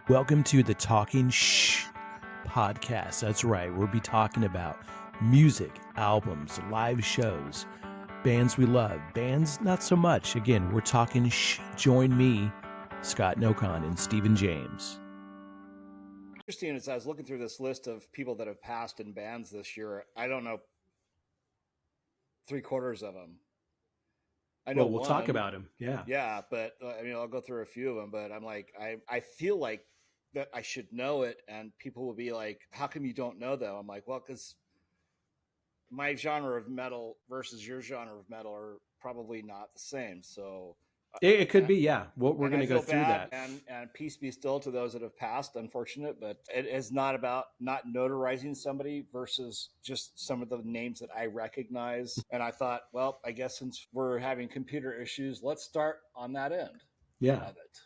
Welcome to the Talking Shh podcast. That's right. We'll be talking about music, albums, live shows, bands we love, bands not so much. Again, we're talking shh. Join me, Scott Nokon, and Stephen James. Interesting as I was looking through this list of people that have passed in bands this year, I don't know 3/4 of them. I know we'll one. talk about him. Yeah, but I mean, I'll go through a few of them. But I'm like, I feel like that I should know it, and people will be like, "How come you don't know though?" I'm like, well, because my genre of metal versus your genre of metal are probably not the same. So It could be, yeah. We're going to go through bad, that. And peace be still to those that have passed. Unfortunate, but it is not about not notarizing somebody versus just some of the names that I recognize. And I thought, well, I guess since we're having computer issues, let's start on that end of it.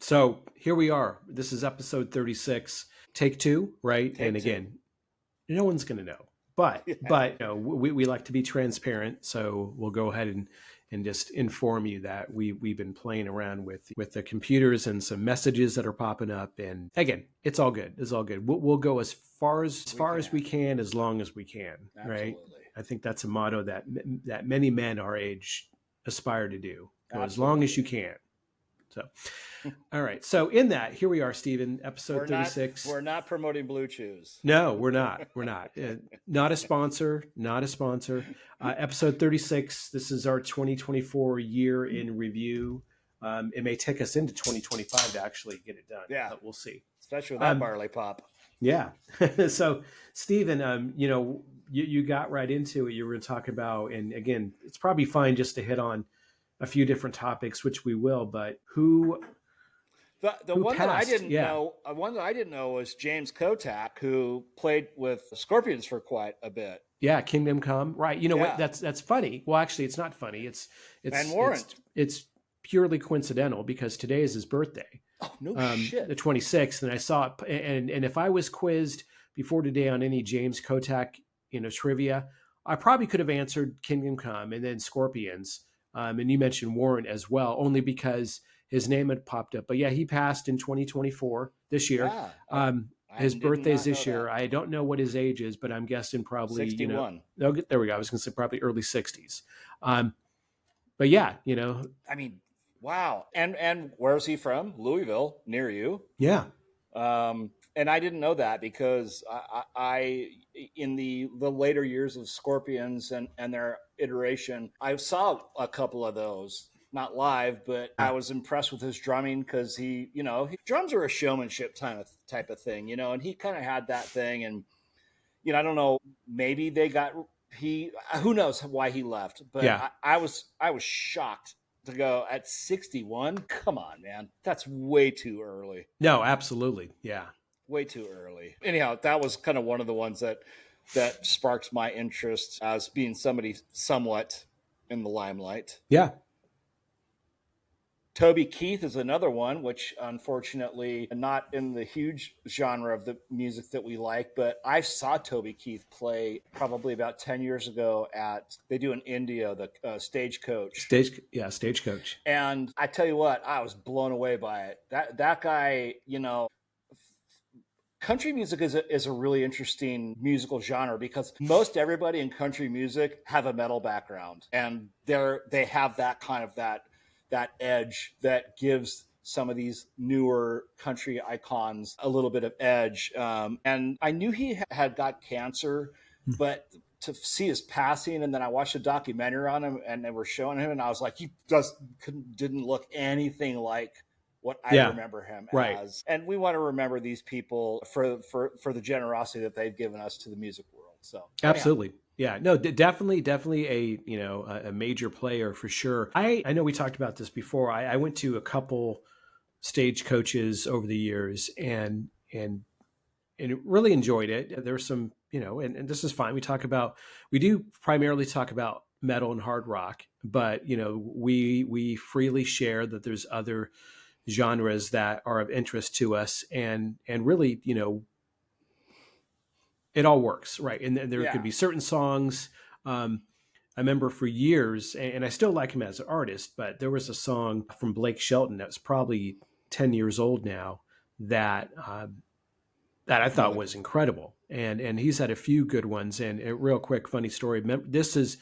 So here we are. This is episode 36, take two, right? Take two. Again, no one's going to know. But we like to be transparent, so we'll go ahead and just inform you that we've been playing around with the computers and some messages that are popping up. And again, it's all good. It's all good. We'll go as far as we can, as long as we can. Absolutely. Right? I think that's a motto that many men our age aspire to do. Go as long as you can. So, all right. So in that, here we are, Stephen, episode 36. We're not promoting Blue Chews. No, we're not. We're not. Not a sponsor. Episode 36. This is our 2024 year in review. It may take us into 2025 to actually get it done. Yeah. But we'll see. Especially with that barley pop. Yeah. So, Stephen, you got right into it. You were going to talk about, and again, it's probably fine just to hit on a few different topics, which we will, but who one passed? that I didn't know, one that I didn't know was James Kotak, who played with the Scorpions for quite a bit. Yeah, Kingdom Come. Right. You know what? That's funny. Well, actually, it's not funny. It's Van Warrant. It's purely coincidental because today is his birthday. Oh no shit! The 26th, and I saw it. And if I was quizzed before today on any James Kotak, trivia, I probably could have answered Kingdom Come and then Scorpions. And you mentioned Warrant as well, only because his name had popped up. But yeah, he passed in 2024 this year. Yeah. His birthday's this year. I don't know what his age is, but I'm guessing probably 61. There we go. I was going to say probably early 60s. But yeah, I mean, wow. And where's he from? Louisville, near you. Yeah. And I didn't know that because I in the later years of Scorpions and their iteration, I saw a couple of those, not live, but I was impressed with his drumming because he drums are a showmanship type of thing, and he kind of had that thing. And, I don't know, maybe who knows why he left, but yeah. I was shocked to go at 61. Come on, man. That's way too early. No, absolutely. Yeah. Way too early. Anyhow, that was kind of one of the ones that sparked my interest as being somebody somewhat in the limelight. Yeah. Toby Keith is another one, which unfortunately not in the huge genre of the music that we like, but I saw Toby Keith play probably about 10 years ago they do in India, the Stagecoach. Stagecoach. And I tell you what, I was blown away by it. That guy, country music is a really interesting musical genre because most everybody in country music have a metal background, and they have that kind of that edge that gives some of these newer country icons a little bit of edge. And I knew he had got cancer, but to see his passing, and then I watched a documentary on him, and they were showing him, and I was like, he didn't look anything like what I remember him as. And we want to remember these people for the generosity that they've given us to the music world. So absolutely. Yeah, no, definitely a major player for sure. I know we talked about this before. I went to a couple Stagecoaches over the years and really enjoyed it. There's some, and this is fine. We do primarily talk about metal and hard rock, but we freely share that there's other genres that are of interest to us, and really, it all works, right? And there could be certain songs. I remember for years, and I still like him as an artist, but there was a song from Blake Shelton that's probably 10 years old now that that I thought Really was cool. incredible. And he's had a few good ones. And a real quick funny story. This is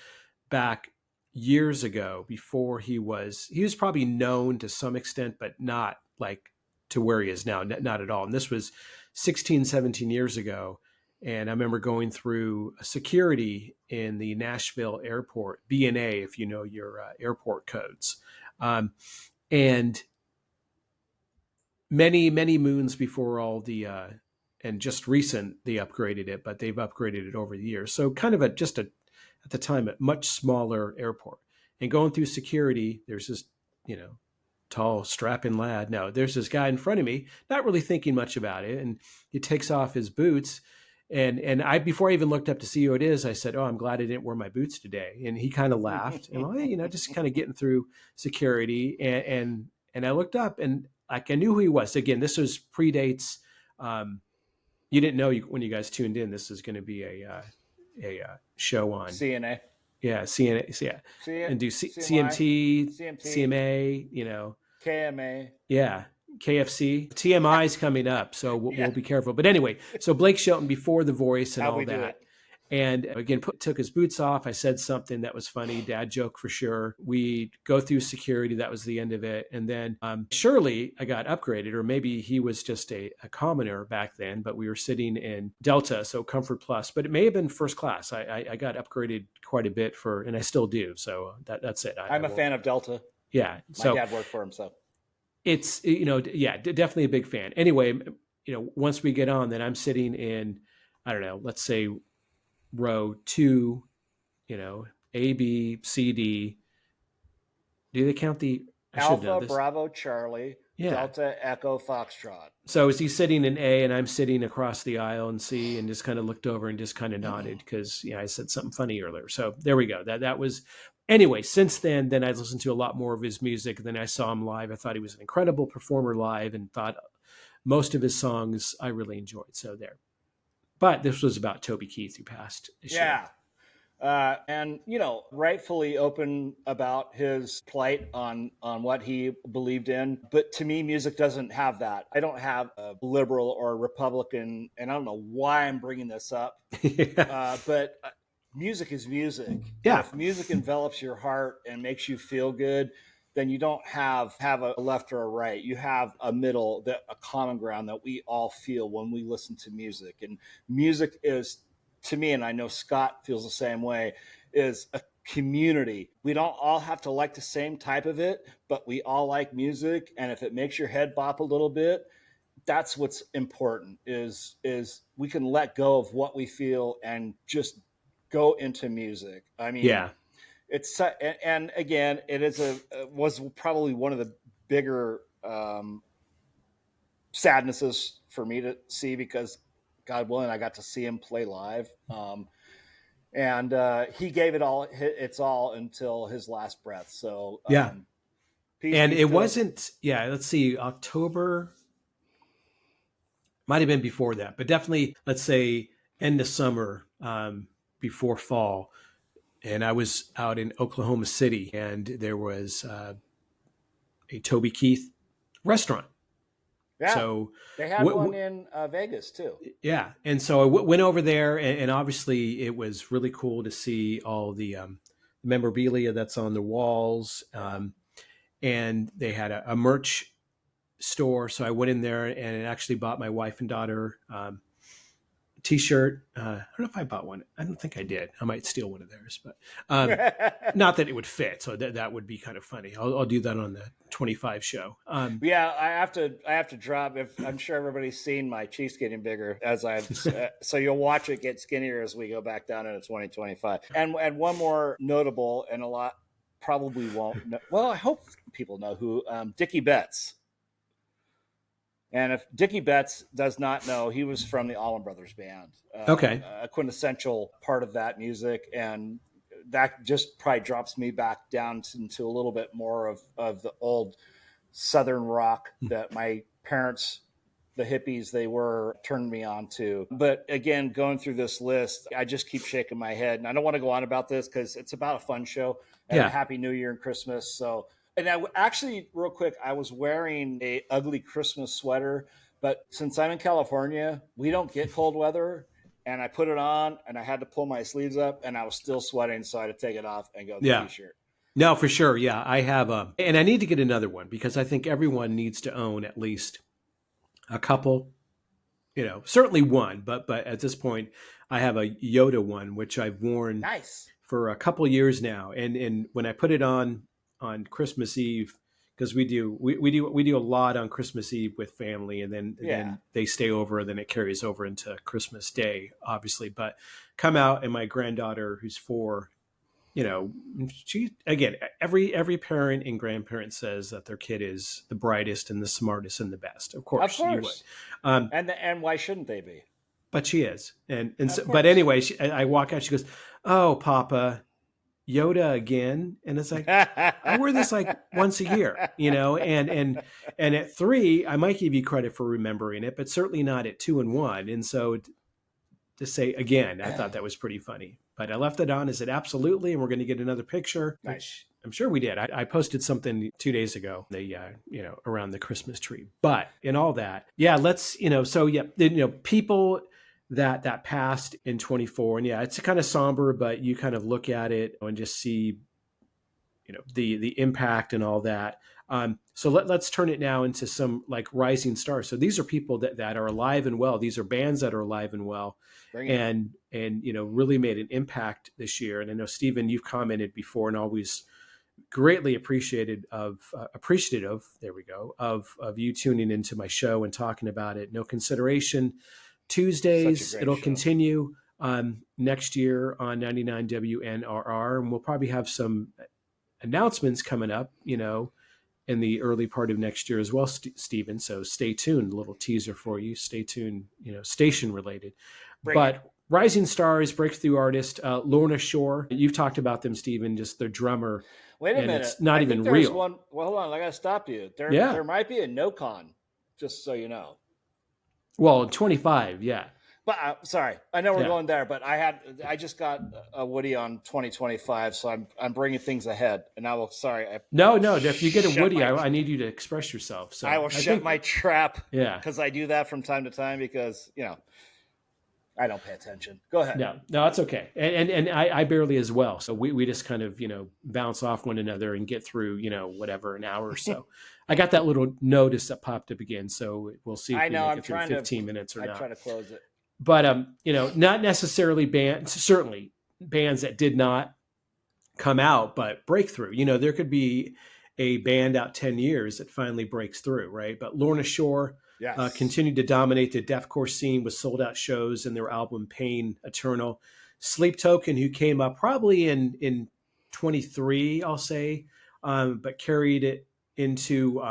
back years ago before he was probably known to some extent, but not like to where he is now, not at all. And this was 16, 17 years ago. And I remember going through security in the Nashville airport, B&A, if you know your airport codes. And many moons before all the and just recent they upgraded it, but they've upgraded it over the years. So kind of just a at the time a much smaller airport. And going through security, there's this tall strapping lad. No, there's this guy in front of me, not really thinking much about it, and he takes off his boots. And I before I even looked up to see who it is, I said, "Oh, I'm glad I didn't wear my boots today." And he kind of laughed, and well, just kind of getting through security, and I looked up, and like I knew who he was. Again, this was predates. You didn't know when you guys tuned in. This is going to be a show on CNA. yeah CNA yeah and do CMI, CMT CMT, CMA KMA. yeah KFC TMI is coming up, so Yeah. we'll be careful. But anyway, so Blake Shelton before The Voice and How all we do that. it. And again, took his boots off. I said something that was funny, dad joke for sure. We go through security. That was the end of it. And then surely I got upgraded, or maybe he was just a commoner back then, but we were sitting in Delta, so Comfort Plus, but it may have been first class. I got upgraded quite a bit and I still do. So that's it. I'm a fan of Delta. Yeah. My dad worked for him, so. It's, definitely a big fan. Anyway, once we get on, then I'm sitting in, I don't know, let's say row 2, A, B, C, D. Do they count the Alpha, Bravo, Charlie, Delta, Echo, Foxtrot. So is he sitting in A and I'm sitting across the aisle in C, and just kind of looked over and just kind of nodded because I said something funny earlier. So there we go. That was anyway. Since then I listened to a lot more of his music. Then I saw him live. I thought he was an incredible performer live, and thought most of his songs I really enjoyed. So there. But this was about Toby Keith, who passed this year. And rightfully open about his plight on what he believed in. But to me, music doesn't have that. I don't have a liberal or a Republican, and I don't know why I'm bringing this up. But music is music. Yeah. And if music envelops your heart and makes you feel good, then you don't have a left or a right. You have a middle, a common ground that we all feel when we listen to music. And music is, to me, and I know Scott feels the same way, is a community. We don't all have to like the same type of it, but we all like music. And if it makes your head bop a little bit, that's what's important, is we can let go of what we feel and just go into music. I mean, yeah. It's and again, was probably one of the bigger sadnesses for me to see, because God willing, I got to see him play live, and he gave it all. It's all until his last breath. So and it wasn't. Yeah, let's see, October. Might have been before that, but definitely, let's say end of summer, before fall. And I was out in Oklahoma City, and there was a Toby Keith restaurant. Yeah, so they had one in Vegas too. Yeah, and so I went over there, and obviously it was really cool to see all the memorabilia that's on the walls, and they had a merch store. So I went in there and actually bought my wife and daughter T-shirt. I don't know if I bought one. I don't think I did. I might steal one of theirs, but not that it would fit. So that would be kind of funny. I'll do that on the 25 show. Yeah, I have to drop. I'm sure everybody's seen my cheeks getting bigger as so you'll watch it get skinnier as we go back down into 2025. And one more notable, and a lot probably won't know, well, I hope people know who, Dickie Betts. And if Dickie Betts does not know, he was from the Allman Brothers Band. Okay. A quintessential part of that music. And that just probably drops me back down into a little bit more of the old Southern rock that my parents, the hippies they were, turned me on to. But again, going through this list, I just keep shaking my head. And I don't want to go on about this because it's about a fun show and a Happy New Year and Christmas. So, and I actually, real quick, I was wearing a ugly Christmas sweater But since I'm in California, we don't get cold weather. And I put it on and I had to pull my sleeves up and I was still sweating. So I had to take it off and go with the Yeah. t-shirt. No, for sure. Yeah, I have and I need to get another one because I think everyone needs to own at least a couple. Certainly one, but at this point, I have a Yoda one which I've worn Nice. for a couple years now, and when I put it on Christmas Eve, because we do a lot on Christmas Eve with family, and then they stay over, and then it carries over into Christmas Day, obviously. But come out, and my granddaughter, who's 4, she again, every parent and grandparent says that their kid is the brightest and the smartest and the best. Of course. You would. And why shouldn't they be? But she is, and so, but anyway, I walk out. She goes, "Oh, Papa, Yoda again," and it's like I wear this like once a year, and at 3, I might give you credit for remembering it, but certainly not at 2 and 1. And so to say again, I thought that was pretty funny. But I left it on. I said, absolutely. And we're going to get another picture. Nice. Which I'm sure we did. I posted something 2 days ago, around the Christmas tree. But in all that, let's, people that passed in 24. And it's kind of somber, but you kind of look at it and just see, the impact and all that. So let's turn it now into some like rising stars. So these are people that are alive and well. These are bands that are alive and well, and really made an impact this year. And I know, Stephen, you've commented before and always greatly appreciative. There we go. Of you tuning into my show and talking about it. No Consideration Tuesdays. It'll continue next year on 99 WNRR, and we'll probably have some announcements coming up, in the early part of next year as well, Stephen. So stay tuned. A little teaser for you. Stay tuned, station related. Rising stars, breakthrough artist, Lorna Shore. You've talked about them, Stephen, just their drummer. Wait a minute. It's not even real. Well, hold on. I got to stop you. There might be a no-con, just so you know. Well, 25, yeah. But sorry, I know we're going there, but I just got a Woody on 2025, so I'm bringing things ahead, and I will. Sorry, no. If you get a Woody, I need you to express yourself. So I will shut my trap. Yeah, because I do that from time to time because I don't pay attention. Go ahead. No, that's okay, and I barely as well. So we just kind of bounce off one another and get through whatever an hour or so. I got that little notice that popped up again, so we'll see. If we make it through 15 minutes or not. I try to close it. But not necessarily bands, certainly bands that did not come out, but breakthrough. There could be a band out 10 years that finally breaks through, right? But Lorna Shore continued to dominate the deathcore scene with sold out shows and their album Pain Eternal. Sleep Token, who came up probably in 23, I'll say, but carried it into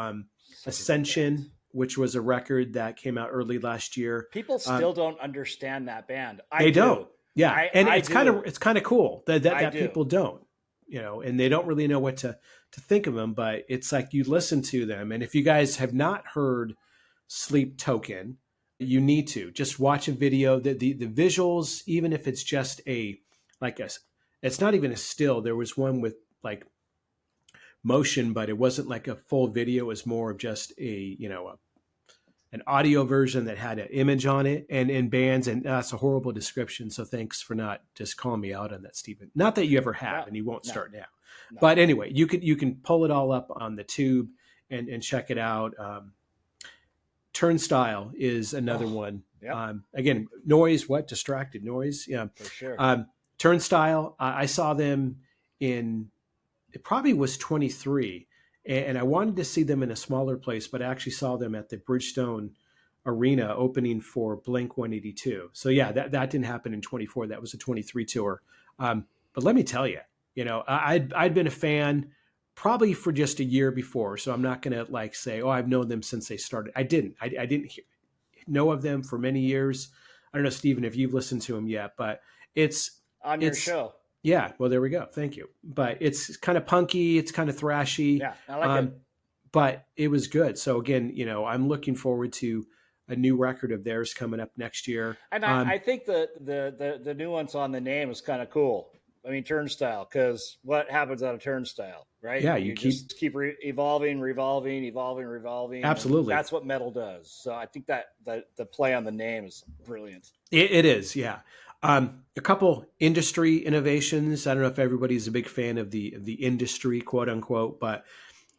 Ascension, which was a record that came out early last year. People still don't understand that band. They don't. Yeah. It's kind of cool that people don't, and they don't really know what to think of them, but it's like you listen to them. And if you guys have not heard Sleep Token, you need to just watch a video. The visuals, even if it's just it's not even a still. There was one with like motion, but it wasn't like a full video. It was more of just an audio version that had an image on it and in bands. And that's a horrible description. So thanks for not just calling me out on that, Stephen. Not that you ever have, and you won't start now. No. But anyway, you can pull it all up on the tube and check it out. Turnstile is another one. Yep. Again, distracted noise. Yeah, for sure. Turnstile. I saw them it probably was 23. And I wanted to see them in a smaller place, but I actually saw them at the Bridgestone Arena opening for Blink 182. So that didn't happen in 24. That was a 23 tour. But let me tell you, I'd been a fan probably for just a year before. So I'm not going to say, oh, I've known them since they started. I didn't. I didn't know of them for many years. I don't know, Stephen, if you've listened to them yet, but it's on your show. Yeah, well, there we go. Thank you. But it's kind of punky. It's kind of thrashy. Yeah, I like it. But it was good. So again, I'm looking forward to a new record of theirs coming up next year. And I think the nuance on the name is kind of cool. I mean, turnstile, because what happens on a turnstile, right? Yeah, you You just keep evolving, revolving, and absolutely. that's what metal does. So I think that the play on the name is brilliant. It is, yeah. A couple industry innovations. I don't know if everybody's a big fan of the industry, quote unquote, but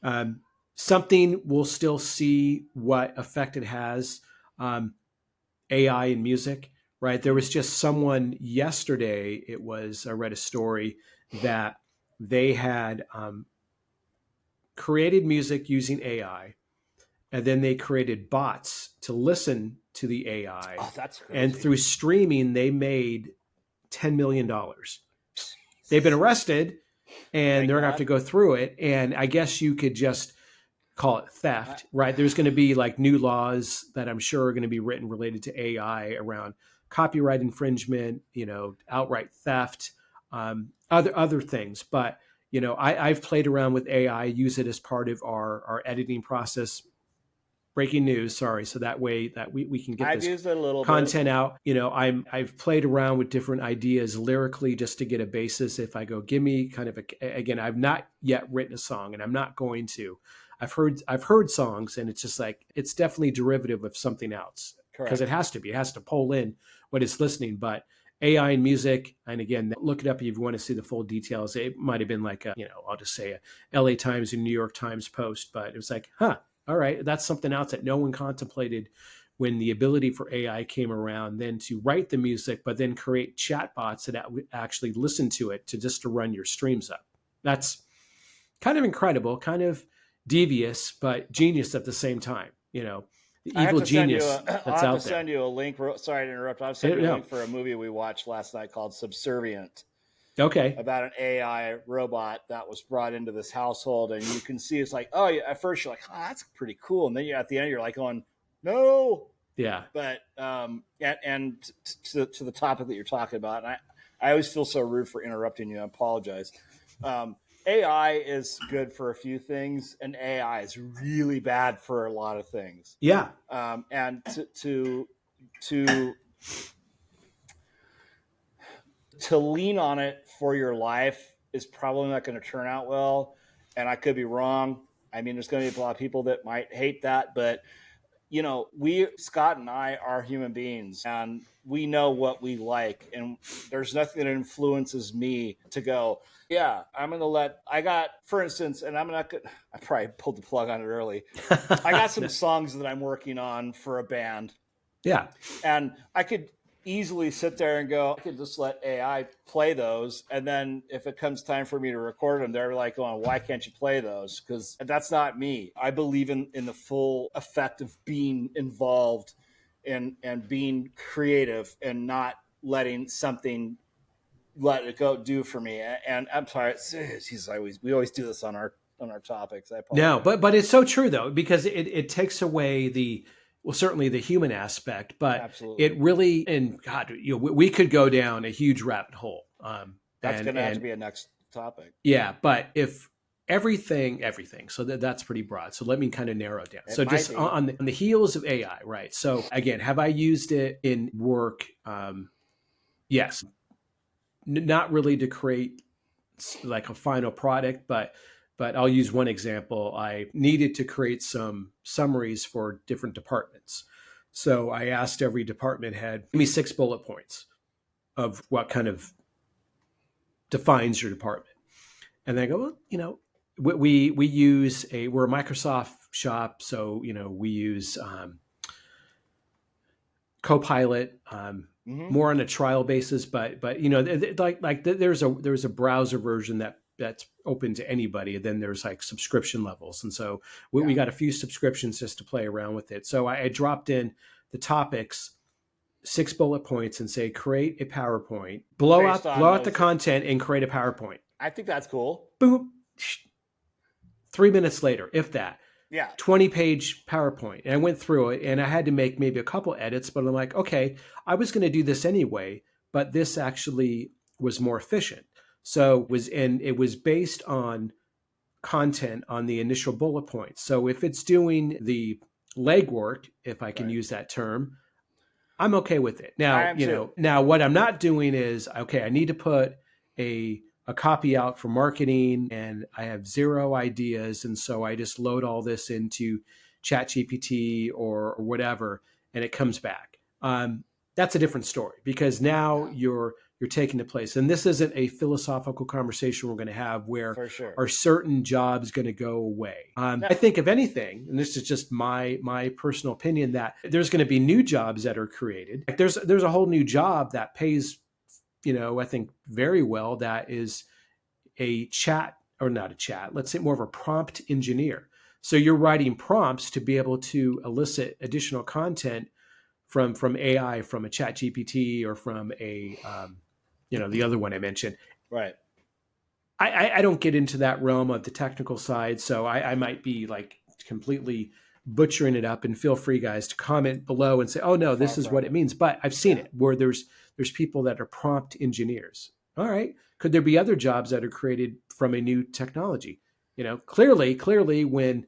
um, something we'll still see what effect it has. Um, AI in music, right? There was just someone yesterday. I read a story that they had created music using AI, and then they created bots to listen to the AI, Oh, that's and crazy. through streaming, they made $10 million. They've been arrested, and Thank they're gonna have God. to go through it. And I guess you could just call it theft, right? There's going to be like new laws that I'm sure are going to be written related to AI around copyright infringement, outright theft, other things. But I've played around with AI, use it as part of our editing process. Breaking news, sorry. So that way that we can get I've this used it a little bit. content out. I've played around with different ideas lyrically just to get a basis. If I go, give me kind of again, I've not yet written a song, and I'm not going to. I've heard songs, and it's just like it's definitely derivative of something else, because Correct. it has to be. It has to pull in what it's listening. But AI and music, and again, look it up if you want to see the full details. It might have been like I'll just say a LA Times and New York Times post, but it was like, all right, that's something else that no one contemplated when the ability for AI came around, then to write the music, but then create chatbots that actually listen to it to run your streams up. That's kind of incredible, kind of devious, but genius at the same time. The I have evil to send you genius I'll that's have to out there. send you a link. Sorry to interrupt. I'll send you a No. link for a movie we watched last night called Subservient, Okay. about an AI robot that was brought into this household, and you can see it's like, oh, yeah, at first you're like, oh, that's pretty cool, and then at the end you're like going, no. Yeah. But to the topic that you're talking about, and I always feel so rude for interrupting you. I apologize. AI is good for a few things, and AI is really bad for a lot of things. Yeah. And to to lean on it for your life is probably not going to turn out well. And I could be wrong. I mean, there's going to be a lot of people that might hate that, but Scott and I are human beings, and we know what we like. And there's nothing that influences me to go, yeah, I'm going to for instance, and I probably pulled the plug on it early. I got some songs that I'm working on for a band. Yeah. And I could easily sit there and go, I could just let AI play those. And then if it comes time for me to record them, they're like, going, why can't you play those? Because that's not me. I believe in the full effect of being involved and being creative and not letting something let it go do for me. And I'm sorry, we always do this on our topics. I apologize. No, but it's so true though, because it takes away certainly the human aspect, but Absolutely. it really, and God, we could go down a huge rabbit hole. That's going to have to be a next topic. Yeah, but if everything, so that's pretty broad. So let me kind of narrow it down. So just on the heels of AI, right? So again, have I used it in work? Yes, not really to create like a final product, but I'll use one example. I needed to create some summaries for different departments. So I asked every department head, give me 6 bullet points of what kind of defines your department. And they go, well, we're a Microsoft shop. So, we use Copilot, more on a trial basis, but there's a browser version that's open to anybody. And then there's like subscription levels. And so we got a few subscriptions just to play around with it. So I dropped in the topics, 6 bullet points, and say, create a PowerPoint, blow out the content and create a PowerPoint. I think that's cool. Boom. 3 minutes later, if that. Yeah. 20-page PowerPoint. And I went through it and I had to make maybe a couple edits, but I'm like, okay, I was going to do this anyway, but this actually was more efficient. So it was based on content on the initial bullet points. So if it's doing the legwork, if I can use that term, I'm okay with it. Now, now what I'm not doing is, okay, I need to put a copy out for marketing and I have zero ideas. And so I just load all this into ChatGPT or whatever, and it comes back. That's a different story because now you're taking the place. And this isn't a philosophical conversation we're going to have where For sure. are certain jobs going to go away. I think if anything, and this is just my personal opinion, that there's going to be new jobs that are created. Like there's a whole new job that pays, I think very well, that is a chat, or not a chat, let's say more of a prompt engineer. So you're writing prompts to be able to elicit additional content from AI, from a chat GPT or from a, the other one I mentioned. Right. I don't get into that realm of the technical side. So I might be like completely butchering it up, and feel free guys to comment below and say, oh no, this is what it means. But I've seen it where there's people that are prompt engineers. All right. Could there be other jobs that are created from a new technology? Clearly when,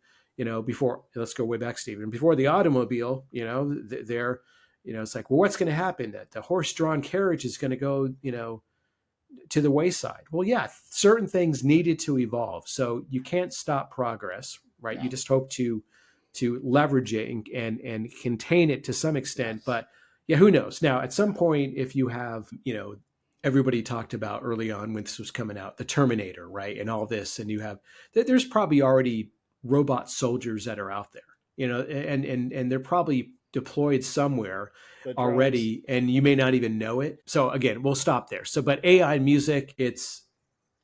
before, let's go way back, Stephen, before the automobile, they're, it's like, well, what's going to happen? That the horse-drawn carriage is going to go, to the wayside. Well, yeah, certain things needed to evolve. So you can't stop progress, right? Yeah. You just hope to leverage it and contain it to some extent. Yes. But yeah, who knows? Now, at some point, if you have, everybody talked about early on when this was coming out, the Terminator, right? And all this, and you have, there's probably already robot soldiers that are out there, and they're probably deployed somewhere already, and you may not even know it. So again, we'll stop there. So, but AI music, it's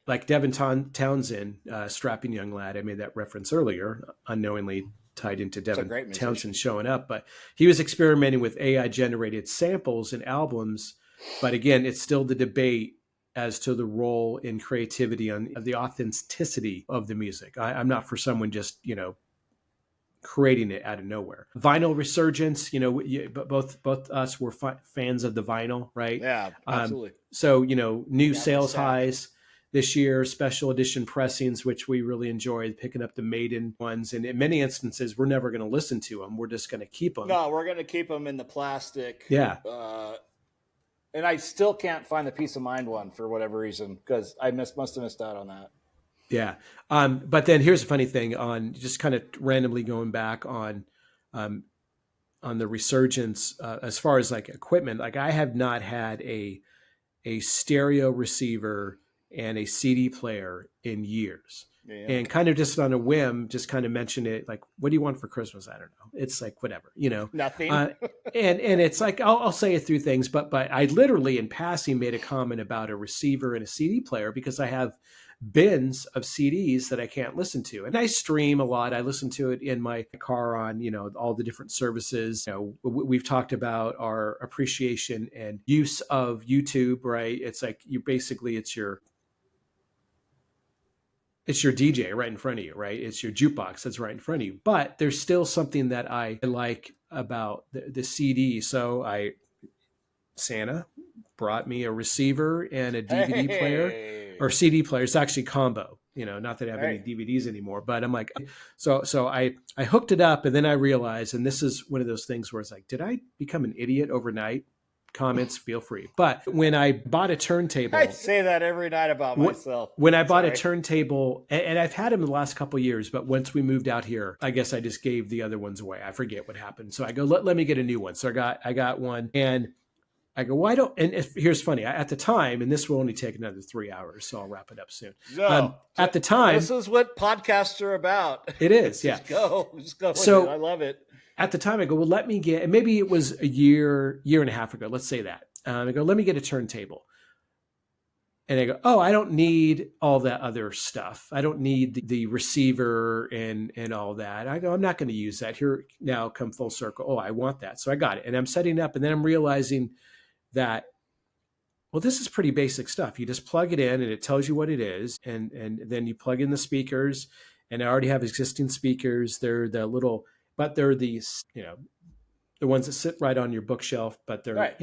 like Devin Townsend, strapping young lad. I made that reference earlier, unknowingly tied into Devin Townsend showing up, but he was experimenting with AI generated samples and albums. But again, it's still the debate as to the role in creativity of the authenticity of the music. I'm not for someone just, creating it out of nowhere. Vinyl resurgence, but both us were fans of the vinyl, right? Yeah, absolutely. So, new sales highs this year, special edition pressings, which we really enjoyed, picking up the Maiden ones. And in many instances, we're never going to listen to them. We're just going to keep them. No, we're going to keep them in the plastic. Yeah. And I still can't find the Peace of Mind one for whatever reason, because I must have missed out on that. Yeah. But then here's a funny thing on just kind of randomly going back on the resurgence, as far as like equipment. Like I have not had a stereo receiver and a CD player in years. Yeah. And kind of just on a whim, just kind of mention it. Like, what do you want for Christmas? I don't know. It's like, whatever, Nothing. And it's like, I'll say it through things, but I literally in passing made a comment about a receiver and a CD player because I have bins of CDs that I can't listen to. And I stream a lot. I listen to it in my car on, all the different services. We've talked about our appreciation and use of YouTube, right? It's like it's your DJ right in front of you, right? It's your jukebox that's right in front of you. But there's still something that I like about the CD. So Santa brought me a receiver and a DVD player or CD player. It's actually combo, not that I have any DVDs anymore, but I'm like, so I hooked it up, and then I realized, and this is one of those things where it's like, did I become an idiot overnight? Comments, feel free. But when I bought a turntable, I say that every night about myself. When I bought a turntable, and I've had them the last couple of years, but once we moved out here, I guess I just gave the other ones away. I forget what happened. So I go, let me get a new one. So I got one, and I go, why don't, and here's funny, at the time, and this will only take another 3 hours, so I'll wrap it up soon. No, at the time. This is what podcasts are about. It is, yeah. Just go. So I love it. At the time, I go, well, let me get, and maybe it was a year and a half ago, let's say that. I go, let me get a turntable. And I go, oh, I don't need all that other stuff. I don't need the receiver and all that. I go, I'm not going to use that. Here, now come full circle. Oh, I want that. So I got it. And I'm setting up, and then I'm realizing that, well, this is pretty basic stuff. You just plug it in, and it tells you what it is. And then you plug in the speakers, and I already have existing speakers. They're these, the ones that sit right on your bookshelf, but they're,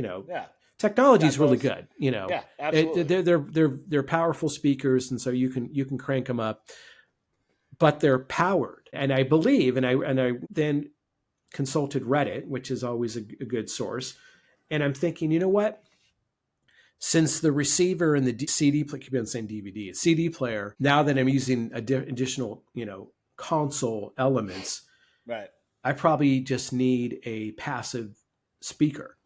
technology is really good. Yeah, absolutely. They're powerful speakers. And so you can crank them up, but they're powered. And I believe, and I then consulted Reddit, which is always a good source. And I'm thinking, you know what? since the receiver and the CD player, keep on saying DVD, CD player, now that I'm using additional, console elements, Right. I probably just need a passive speaker.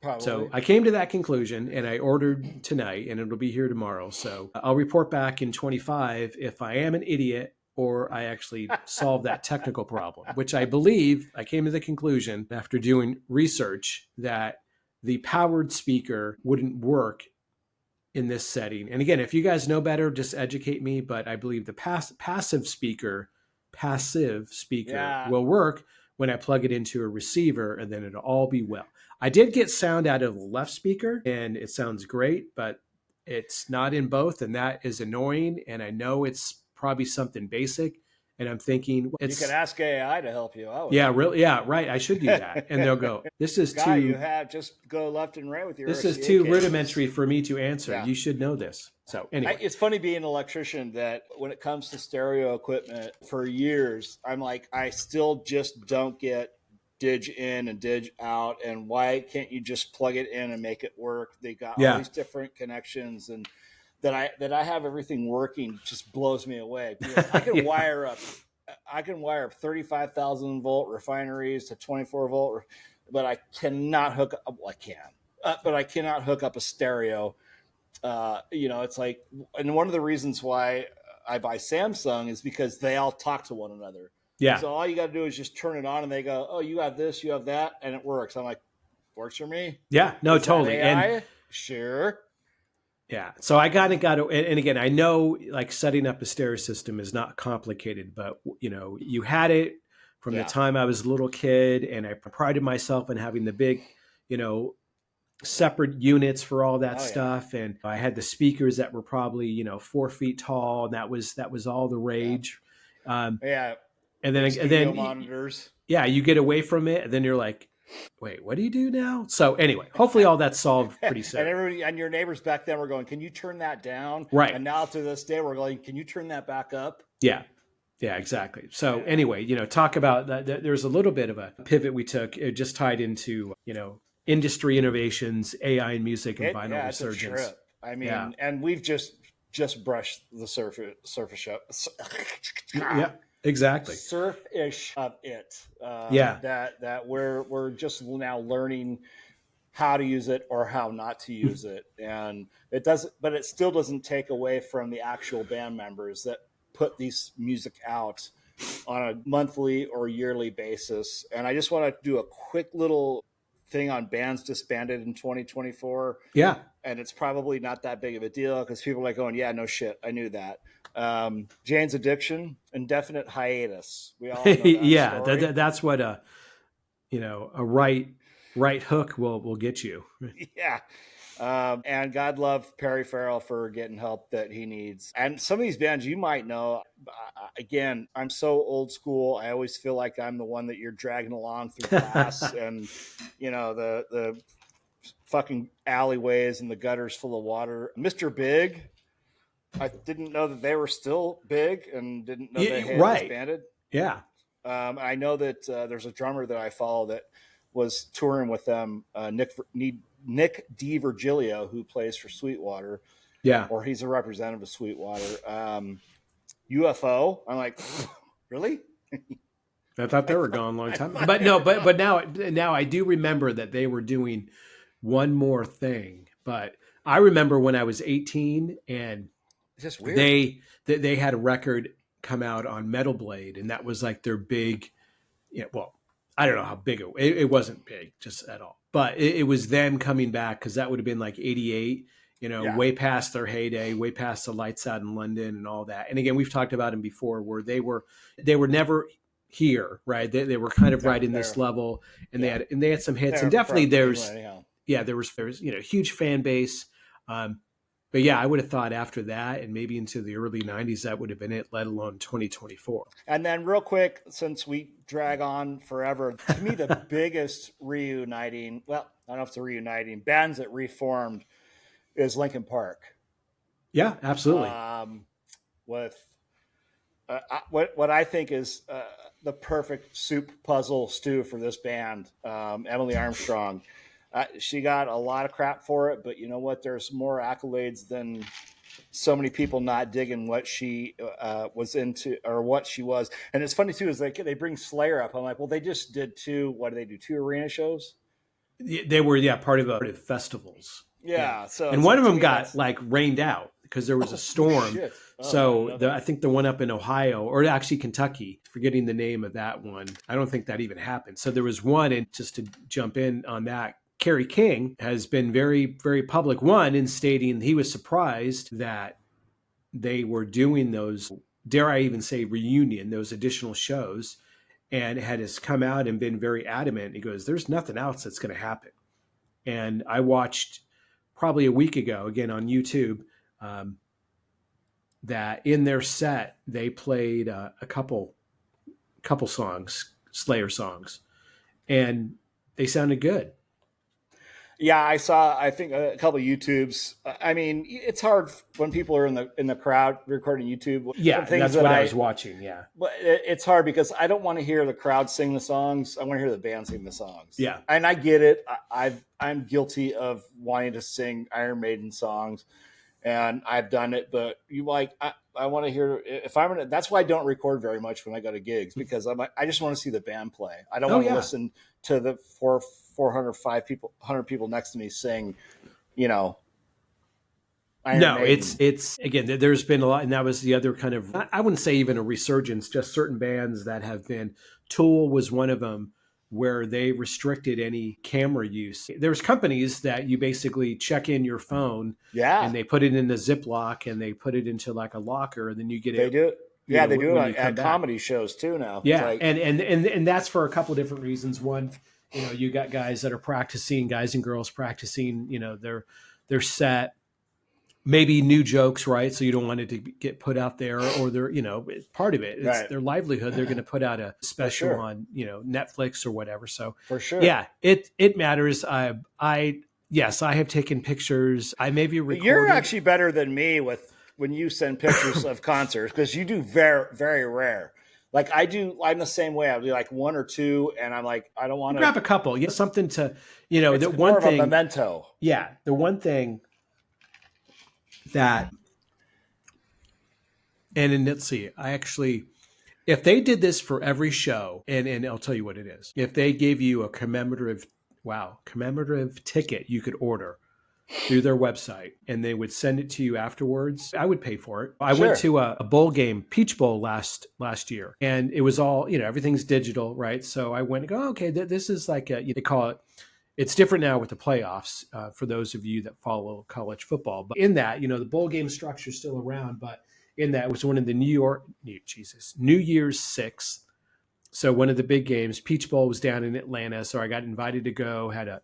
So Probably. I came to that conclusion and I ordered tonight and it'll be here tomorrow. So I'll report back in 25 if I am an idiot or I actually solved that technical problem, which I believe I came to the conclusion after doing research that the powered speaker wouldn't work in this setting. And again, if you guys know better, just educate me. But I believe the passive speaker Yeah. will work when I plug it into a receiver, and then it'll all be well. I did get sound out of the left speaker, and it sounds great, but it's not in both, and that is annoying. And I know it's probably something basic. And I'm thinking, You can ask AI to help you out. Yeah, really. Yeah, right. I should do that. And they'll go, this is Guy, too. you have just go left and right with your. This is RCA too cables. rudimentary for me to answer. Yeah. You should know this. So anyway, It's funny being an electrician that when it comes to stereo equipment, for years I'm like, I still just don't get dig in and dig out, and why can't you just plug it in and make it work? They got all these different connections, and that I have everything working just blows me away. Because I can wire up 35,000 volt refineries to 24 volt, but I cannot hook up. Well, I can, but I cannot hook up a stereo. It's like, and one of the reasons why I buy Samsung is because they all talk to one another. Yeah. So all you got to do is just turn it on, and they go, "Oh, you have this, you have that," and it works. I'm like, "Works for me." Yeah. No, Is totally. that AI? And sure. yeah. So I got to, and again, I know like setting up a stereo system is not complicated, but you had it from the time I was a little kid, and I prided myself in having the big, separate units for all that stuff. And I had the speakers that were probably, 4 feet tall, and that was all the rage. And then monitors. Yeah. You get away from it, and then you're like, wait, what do you do now? So anyway, hopefully all that's solved pretty soon. And everybody and your neighbors back then were going, "Can you turn that down?" Right. And now to this day, we're going, "Can you turn that back up?" Yeah. Yeah, exactly. So anyway, talk about that. There's a little bit of a pivot we took. It just tied into, industry innovations, AI in music, and vinyl resurgence. It's a trip. I mean, and we've just brushed the surface up. Yeah, exactly. Surf-ish of it. That we're just now learning how to use it or how not to use it, and it doesn't. But it still doesn't take away from the actual band members that put these music out on a monthly or yearly basis. And I just want to do a quick little thing on bands disbanded in 2024. Yeah. And it's probably not that big of a deal because people are like going, yeah, no shit, I knew that. Jane's Addiction, indefinite hiatus. We all know that story. That's what a right hook will get you. Yeah. And God love Perry Farrell for getting help that he needs. And some of these bands you might know, again, I'm so old school. I always feel like I'm the one that you're dragging along through class and, the fucking alleyways and the gutters full of water. Mr. Big, I didn't know that they were still big and didn't know they had disbanded. Yeah. I know that there's a drummer that I follow that was touring with them, Nick DiVirgilio, who plays for Sweetwater. Yeah. Or he's a representative of Sweetwater. UFO. I'm like, really? I thought they were gone a long time. But no, but now I do remember that they were doing one more thing. But I remember when I was 18 and just weird. They had a record come out on Metal Blade, and that was like their big, well, I don't know how big it wasn't big just at all, but it was them coming back because that would have been like 88, way past their heyday, way past the Lights Out in London and all that. And again, we've talked about them before where they were never here, right? They were kind of right in this level, and they had some hits, and definitely there was huge fan base. But yeah, I would have thought after that and maybe into the early 90s, that would have been it, let alone 2024. And then real quick, since we drag on forever, to me, the biggest reuniting, well, I don't know if it's a reuniting, bands that reformed is Linkin Park. Yeah, absolutely. With what I think is the perfect soup puzzle stew for this band, Emily Armstrong. She got a lot of crap for it, but you know what? There's more accolades than so many people not digging what she was into or what she was. And it's funny too is like they bring Slayer up. I'm like, well, they just did two. What do they do? Two arena shows. They were part of festivals. Yeah. So and it's one like, of to them me, got that's like rained out because there was a storm. shit. Oh, So I think the one up in Ohio, or actually Kentucky, forgetting the name of that one, I don't think that even happened. So there was one, and just to jump in on that, Kerry King has been very, very public, one, in stating he was surprised that they were doing those, dare I even say reunion, those additional shows, and has come out and been very adamant. He goes, there's nothing else that's going to happen. And I watched probably a week ago, again on YouTube, that in their set they played a couple songs, Slayer songs, and they sounded good. Yeah, I think a couple of YouTubes. I mean, it's hard when people are in the crowd recording YouTube. Yeah, things that's that what I was watching. Yeah, but it's hard because I don't want to hear the crowd sing the songs. I want to hear the band sing the songs. Yeah, and I get it. I'm guilty of wanting to sing Iron Maiden songs, and I've done it. But I want to hear if I'm gonna. That's why I don't record very much when I go to gigs because I just want to see the band play. I don't want to listen to the 405 people, 100 people next to me sing, Iron Maiden. it's again, there's been a lot, and that was the other kind of, I wouldn't say even a resurgence, just certain bands that have been, Tool was one of them, where they restricted any camera use. There's companies that you basically check in your phone, and they put it in a Ziploc and they put it into like a locker, and then you get it. They do it. Yeah, they do it at comedy shows too now. Yeah, like, and that's for a couple different reasons. One, you got guys that are practicing, guys and girls practicing, their set, maybe new jokes, right? So you don't want it to get put out there, or they're, part of it. It's their livelihood. They're going to put out a special on, Netflix or whatever. So for sure. Yeah, it matters. Yes, I have taken pictures. I maybe recorded. You're actually better than me when you send pictures of concerts, because you do very, very rare. Like I'm the same way. I'll do like one or two, and I'm like, I don't want to grab a couple. Something to, it's the more one of thing, a memento. Yeah, the one thing that, and let's see, if they did this for every show, and I'll tell you what it is. If they gave you a commemorative ticket you could order through their website, and they would send it to you afterwards, I would pay for it. I went to a bowl game, Peach Bowl last year, and it was all, everything's digital, right? So I went and go, okay, this is like they call it, it's different now with the playoffs, for those of you that follow college football. But in that, the bowl game structure is still around, but in that, it was one of the New Year's 6th. So one of the big games, Peach Bowl was down in Atlanta. So I got invited to go, had a,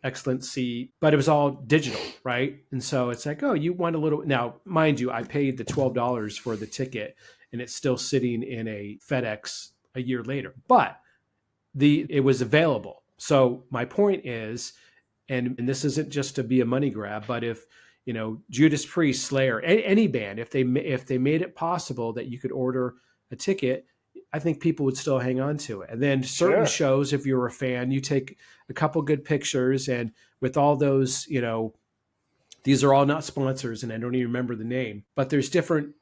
excellent seat, but it was all digital, right? And so it's like, oh, you want a little, now, mind you, I paid the $12 for the ticket, and it's still sitting in a FedEx a year later, but it was available. So my point is, and this isn't just to be a money grab, but if, Judas Priest, Slayer, any band, if they made it possible that you could order a ticket, I think people would still hang on to it. And then certain shows, if you're a fan, you take a couple good pictures, and with all those, these are all not sponsors, and I don't even remember the name, but there's different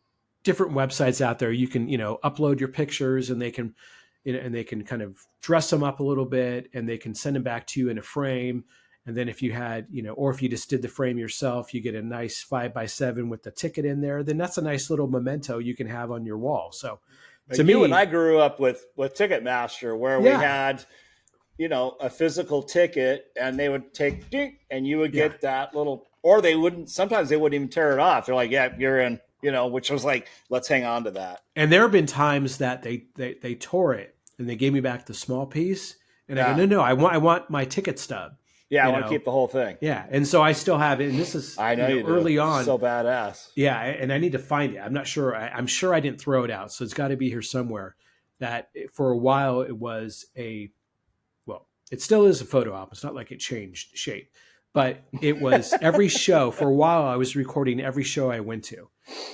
websites out there. You can, upload your pictures, and they can, and they can kind of dress them up a little bit, and they can send them back to you in a frame. And then if you had, or if you just did the frame yourself, you get a nice 5x7 with the ticket in there. Then that's a nice little memento you can have on your wall. So to me, you and I grew up with Ticketmaster, where we had, a physical ticket, and they would take ding, and you would get that little, or sometimes they wouldn't even tear it off. They're like, yeah, you're in, which was like, let's hang on to that. And there have been times that they tore it, and they gave me back the small piece, and I go, no, I want my ticket stub. Yeah, I want to keep the whole thing. Yeah, and so I still have it, and this is, I know, early on, so badass. Yeah, and I need to find it. I'm not sure. I'm sure I didn't throw it out, so it's got to be here somewhere. That for a while it was it still is a photo album. It's not like it changed shape, but it was every show. For a while, I was recording every show I went to,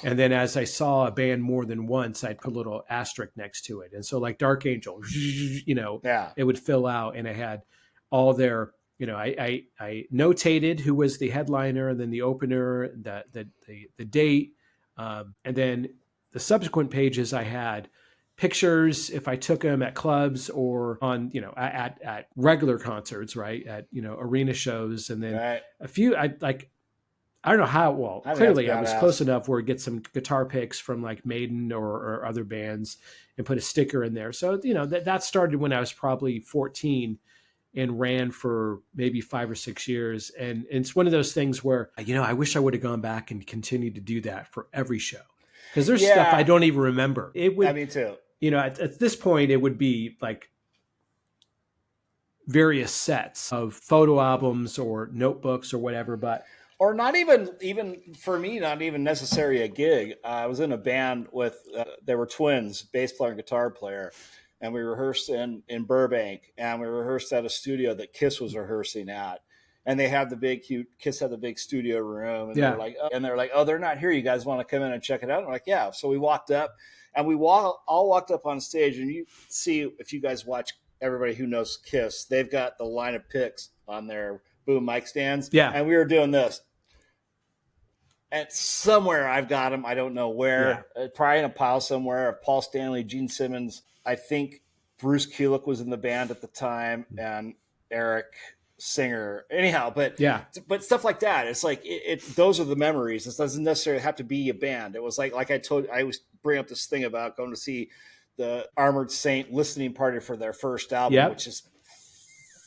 and then as I saw a band more than once, I'd put a little asterisk next to it. And so, like Dark Angel, it would fill out, and I had all their I notated who was the headliner, and then the opener, the date, and then the subsequent pages I had pictures if I took them at clubs or on, at regular concerts, right, at arena shows, and then Right. a few I don't know how well. I think Clearly, I that's was badass. close enough where I get some guitar picks from like Maiden or other bands and put a sticker in there. So that started when I was probably 14 and ran for maybe 5 or 6 years. And it's one of those things where I wish I would have gone back and continued to do that for every show, because there's stuff Yeah. I don't even remember. It would, I mean, too. At this point, it would be like various sets of photo albums or notebooks or whatever, but. Or not even for me, not even necessarily a gig. I was in a band with, they were twins, bass player and guitar player. And we rehearsed in Burbank, and we rehearsed at a studio that Kiss was rehearsing at. And they had Kiss had the big studio room. And they're like, oh, they're not here. You guys want to come in and check it out? And we're like, yeah. So we walked up, and we all walked up on stage. And you see, if you guys watch, everybody who knows Kiss, they've got the line of picks on their boom mic stands. Yeah. And we were doing this. And somewhere I've got them. I don't know where. Yeah. Probably in a pile somewhere of Paul Stanley, Gene Simmons. I think Bruce Kulick was in the band at the time, and Eric Singer. Anyhow, but stuff like that. It's like those are the memories. It doesn't necessarily have to be a band. It was like I always bring up this thing about going to see the Armored Saint listening party for their first album, which is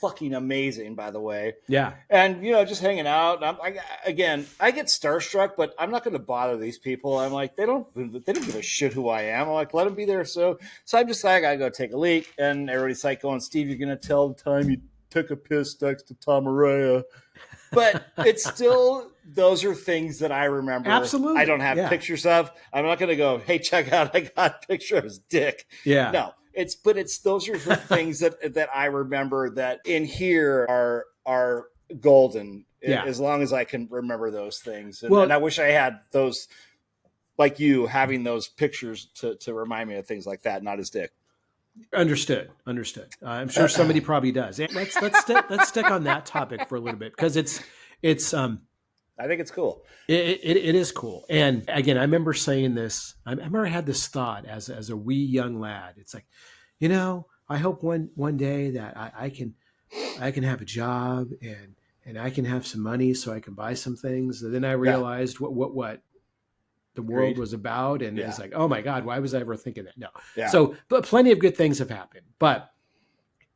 fucking amazing, by the way. Yeah. And, just hanging out. I get starstruck, but I'm not going to bother these people. I'm like, they don't give a shit who I am. I'm like, let them be there. So I'm just like, I got to go take a leak. And everybody's like going, Steve, you're going to tell the time you took a piss next to Tom Araya. But it's still, those are things that I remember. Absolutely. I don't have pictures of. I'm not going to go, hey, check out, I got a picture of his dick. Yeah. No. Those are the things that I remember that in here are golden. As long as I can remember those things. And I wish I had those, like you, having those pictures to remind me of things like that, not his dick. Understood. I'm sure somebody probably does. Let's stick on that topic for a little bit, because it's I think it's cool. It is cool. And again, I remember saying this. I remember I had this thought as a wee young lad. It's like, I hope one day that I can have a job and I can have some money so I can buy some things. And then I realized what the world was about, and it's like, oh my God, why was I ever thinking that? No. Yeah. So, but plenty of good things have happened. But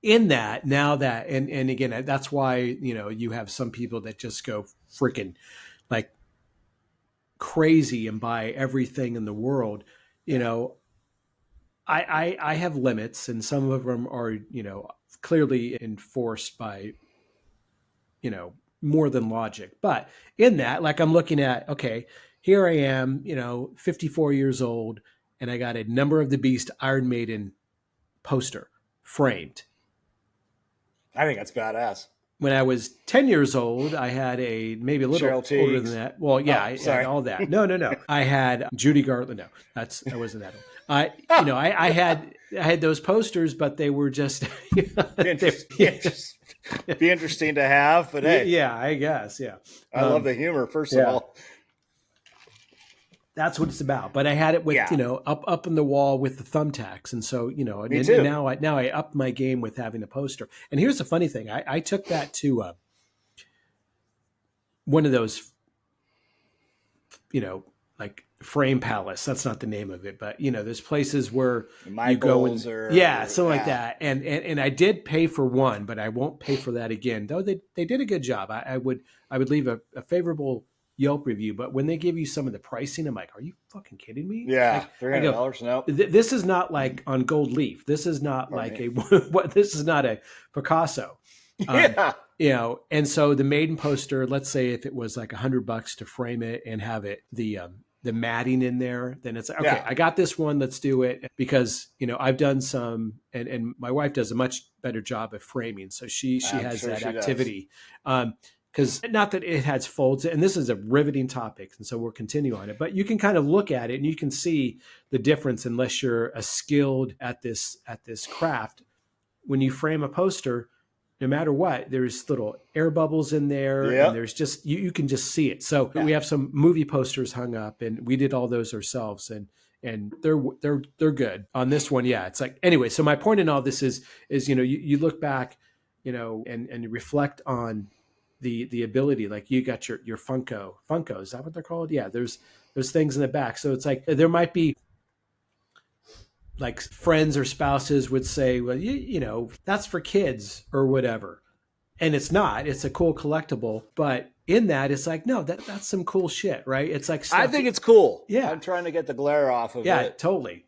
in that, now that, and again, that's why, you have some people that just go freaking like crazy and buy everything in the world. I have limits, and some of them are, clearly enforced by, more than logic. But in that, like, I'm looking at, okay, here I am, 54 years old, and I got a Number of the Beast Iron Maiden poster framed. I think that's badass. When I was 10 years old, I had maybe a little older than that. Well, yeah, I had all that. No. I had Judy Garland. No, I wasn't that old. I had those posters, but they were just be interesting to have. But hey, yeah, I guess, yeah. I love the humor. First of all, that's what it's about. But I had it with up on the wall with the thumbtacks, and so Me too. now I upped my game with having a poster. And here's the funny thing: I took that to one of those, like Frame Palace. That's not the name of it, but there's places where you go and something like that. And I did pay for one, but I won't pay for that again. Though they did a good job. I would leave a favorable Yelp review, but when they give you some of the pricing, I'm like, are you fucking kidding me? Yeah, $300. No, this is not like on Gold Leaf. This is not this is not a Picasso. And so the Maiden poster, let's say if it was like $100 to frame it and have it the matting in there, then it's like, okay, I got this one, let's do it, because I've done some, and my wife does a much better job of framing, so she has that activity. Because not that it has folds, and this is a riveting topic, and so we'll continue on it, but you can kind of look at it and you can see the difference unless you're skilled at this craft. When you frame a poster, no matter what, there's little air bubbles in there, and Yep. there's just you can just see it. So Yeah. we have some movie posters hung up, and we did all those ourselves, and they're good. On this one, yeah, it's like anyway. So my point in all this is you look back, and you reflect on the ability. Like you got your Funko, is that what they're called? Yeah, there's things in the back. So it's like there might be like friends or spouses would say, well, that's for kids or whatever. And it's not. It's a cool collectible, but in that, it's like, no, that's some cool shit, right? It's like stuff. I think it's cool. Yeah. I'm trying to get the glare off of it. Yeah, totally.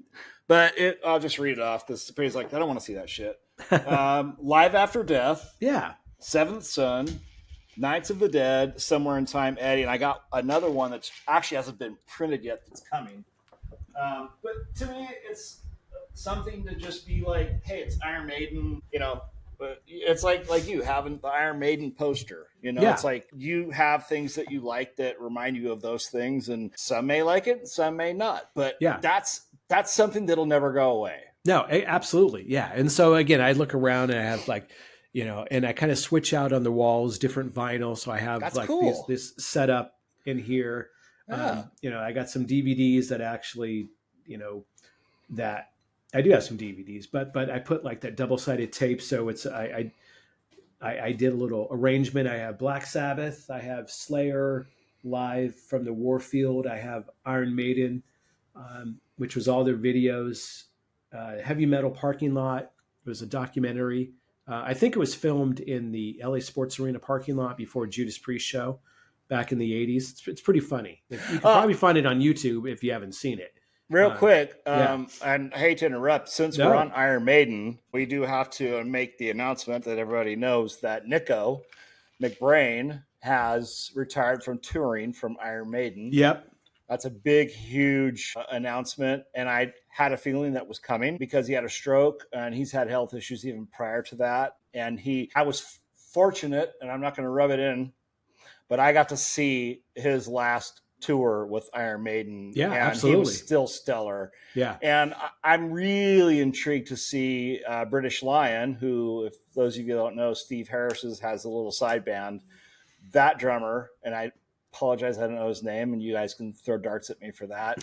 But I'll just read it off because Sapri's like, I don't want to see that shit. Live After Death. Yeah. Seventh Son. Knights of the Dead. Somewhere in Time, Eddie. And I got another one that actually hasn't been printed yet that's coming. But to me, it's something to just be like, hey, it's Iron Maiden, but it's like you having the Iron Maiden poster, Yeah. It's like you have things that you like that remind you of those things, and some may like it, some may not, but yeah, that's something that'll never go away. No, absolutely. Yeah. And so again, I look around and I have like, and I kind of switch out on the walls, different vinyl. So I have That's like cool. this setup in here. Yeah. I got some DVDs that actually, that I do have some DVDs, but I put like that double-sided tape. So it's, I did a little arrangement. I have Black Sabbath. I have Slayer live from the Warfield. I have Iron Maiden, which was all their videos. Heavy Metal Parking Lot. It was a documentary. I think it was filmed in the LA Sports Arena parking lot before Judas Priest show back in the 80s. It's pretty funny. You can probably find it on YouTube if you haven't seen it. Real quick, yeah. and I hate to interrupt, since we're on Iron Maiden, we do have to make the announcement that everybody knows that Nico McBrain has retired from touring from Iron Maiden. Yep. That's a big, huge announcement, and I had a feeling that was coming because he had a stroke, and he's had health issues even prior to that. And I was fortunate, and I'm not going to rub it in, but I got to see his last tour with Iron Maiden. Yeah, and absolutely. He was still stellar. Yeah. And I'm really intrigued to see British Lion, who, if those of you don't know, Steve Harris has a little side band. That drummer, and I apologize, I don't know his name, and you guys can throw darts at me for that.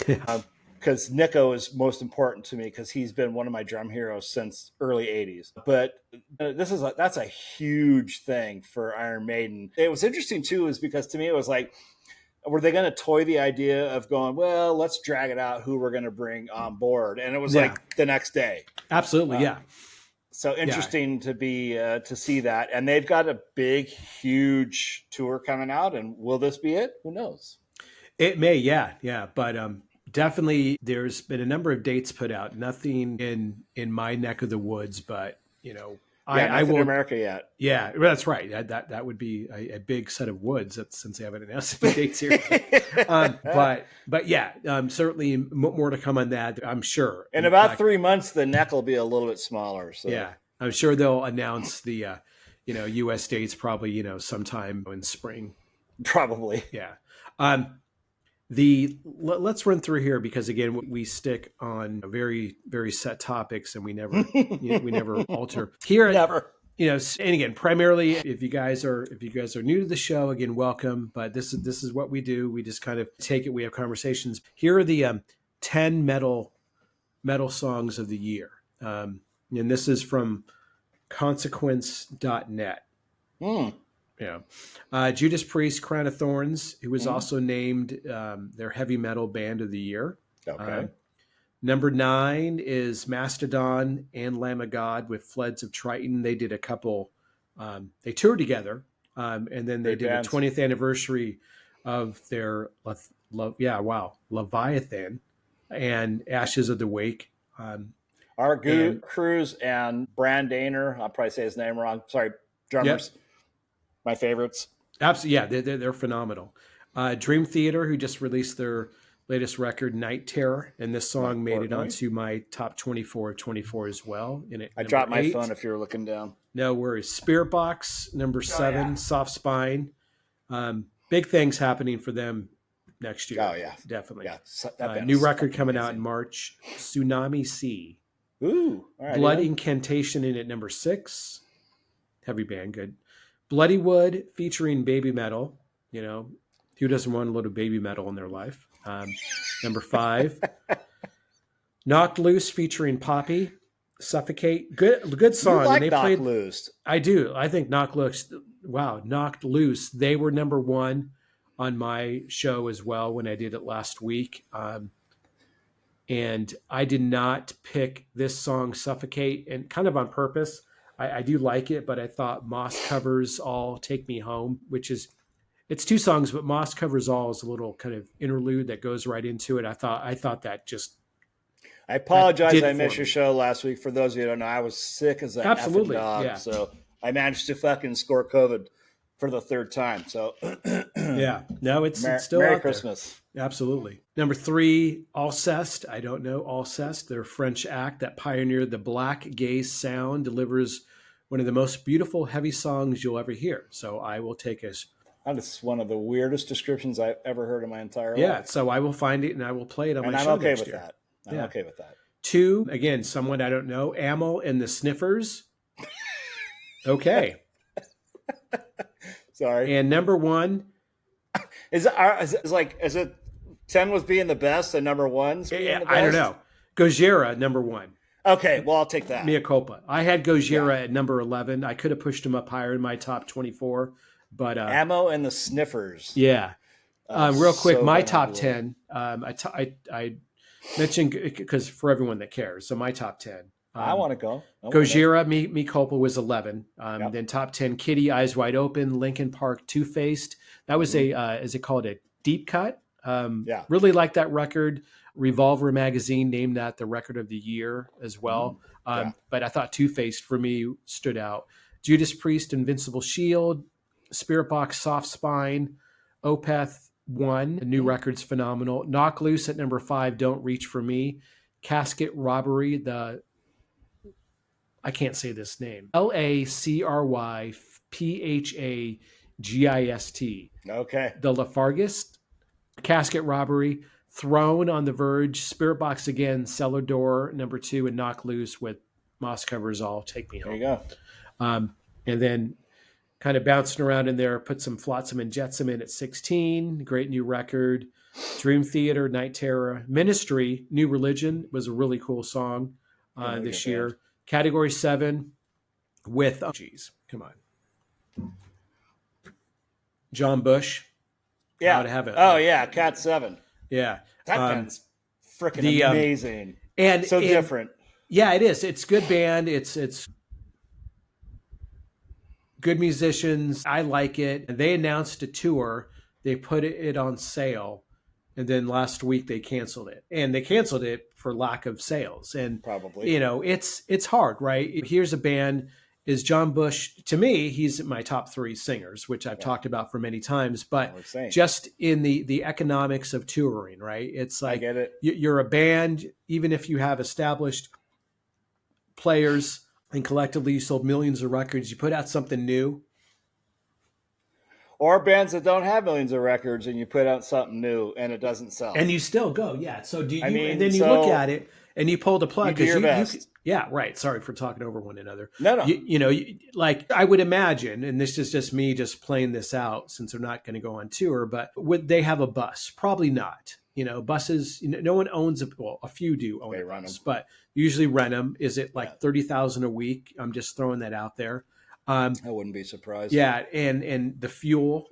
Because Nico is most important to me because he's been one of my drum heroes since early 80s. But that's a huge thing for Iron Maiden. It was interesting, too, is because to me it was like, were they going to toy the idea of going, well, let's drag it out who we're going to bring on board? And it was like the next day. Absolutely, yeah. So interesting to be to see that. And they've got a big, huge tour coming out. And will this be it? Who knows? It may, yeah. But definitely there's been a number of dates put out. Nothing in my neck of the woods, but, I will in America yet. Yeah, that's right. That would be a big set of woods since they haven't announced any dates here. But yeah, certainly more to come on that, I'm sure. In about 3 months, the neck will be a little bit smaller. So yeah, I'm sure they'll announce the U.S. dates probably sometime in spring. Probably. Yeah. Let's run through here because again we stick on very very set topics and we never we never alter here. Never. And again, primarily if you guys are new to the show, again, welcome. But this is what we do. We just kind of take it. We have conversations. Here are the 10 metal songs of the year, and this is from consequence.net. Yeah. Judas Priest, Crown of Thorns, who was also named their heavy metal band of the year. Okay. Number 9 is Mastodon and Lamb of God with Floods of Triton. They did a couple, they toured together, and then they did a 20th anniversary of their, Leviathan and Ashes of the Wake. Our Cruz and Brandaner, I'll probably say his name wrong. Sorry, drummers. Yep. My favorites. Absolutely, yeah, they're phenomenal. Dream Theater, who just released their latest record, Night Terror, and this song made it onto my top 24 of 24 as well. I dropped my phone if you were looking down. No worries. Spirit Box, number 7, Soft Spine. Big things happening for them next year. Oh, yeah. Definitely. Yeah, new record coming out in March, Tsunami Sea. Ooh. All right, Blood Incantation in at number 6. heavy band, good. Bloody Wood featuring Baby Metal. You know, who doesn't want a little baby metal in their life? Number 5, Knocked Loose featuring Poppy. Suffocate. Good song. You like and they Knock played. Loose. I do. I think Knocked Loose. Wow, Knocked Loose. They were number 1 on my show as well when I did it last week. And I did not pick this song, Suffocate, and kind of on purpose. I do like it, but I thought Moss Covers All Take Me Home, which is, it's 2 songs, but Moss Covers All is a little kind of interlude that goes right into it. I thought that just. I apologize. I missed your show last week. For those of you who don't know, I was sick as a effing dog. Yeah. So I managed to fucking score COVID for the 3rd time. So yeah, no, it's still Merry out Christmas. There. Absolutely. Number 3, Alceste. I don't know Alceste. They're a French act that pioneered the black gaze sound, delivers one of the most beautiful heavy songs you'll ever hear. So I will take us. That is one of the weirdest descriptions I've ever heard in my entire life. Yeah, so I will find it and I will play it on my show okay next with year. that. I'm okay with that. 2, again, someone I don't know, Amel and the Sniffers. Okay. Sorry. And number 1. Is it 10 was being the best and number 1's being the best? I don't know. Gojira, number 1. Okay, well, I'll take that. Mea culpa. I had Gojira at number 11. I could have pushed him up higher in my top 24. But Ammo and the Sniffers. Yeah. Real quick, so my top 10. I mentioned, because for everyone that cares, so my top 10. I want to go. Gojira, Me Culpa was 11. Then top 10, Kitty, Eyes Wide Open, Linkin Park, Two Faced. That was is it called a deep cut? Really like that record. Revolver magazine named that the record of the year as well. But I thought Two Faced for me stood out. Judas Priest, Invincible Shield, Spirit Box, Soft Spine, Opeth 1, the new record's phenomenal. Knock Loose at number 5, Don't Reach for Me. Casket Robbery, I can't say this name. LACRYPHAGIST. Okay. The Lafargist, Casket Robbery, Throne, On the Verge, Spirit Box again, Cellar Door, number 2, and Knock Loose with Moss Covers All, Take Me Home. There you go. And then kind of bouncing around in there, put some Flotsam and Jetsam in at 16. Great new record. Dream Theater, Night Terror. Ministry, New Religion was a really cool song this year. Band. Category 7 with, come on. John Bush. Yeah. How to have it. Yeah, Cat 7. Yeah. That band's freaking amazing. And so different. Yeah, it is. It's good band. It's good musicians. I like it. They announced a tour. They put it on sale. And then last week they canceled it. And they canceled it for lack of sales. And probably, it's hard, right? Here's a band. Is John Bush, to me, he's my top 3 singers, which I've talked about for many times, but just in the economics of touring, right? It's like, I get it. You're a band, even if you have established players and collectively you sold millions of records, you put out something new. Or bands that don't have millions of records and you put out something new and it doesn't sell. And you still go, yeah. So do you, and then you look at it and you pull the plug. You do your best. Yeah, right. Sorry for talking over one another. No. Like I would imagine, and this is just me just playing this out since they're not going to go on tour, but would they have a bus? Probably not. Buses, no one owns a few do own a bus, but usually rent them. Is it like $30,000 a week? I'm just throwing that out there. I wouldn't be surprised. Yeah. And the fuel,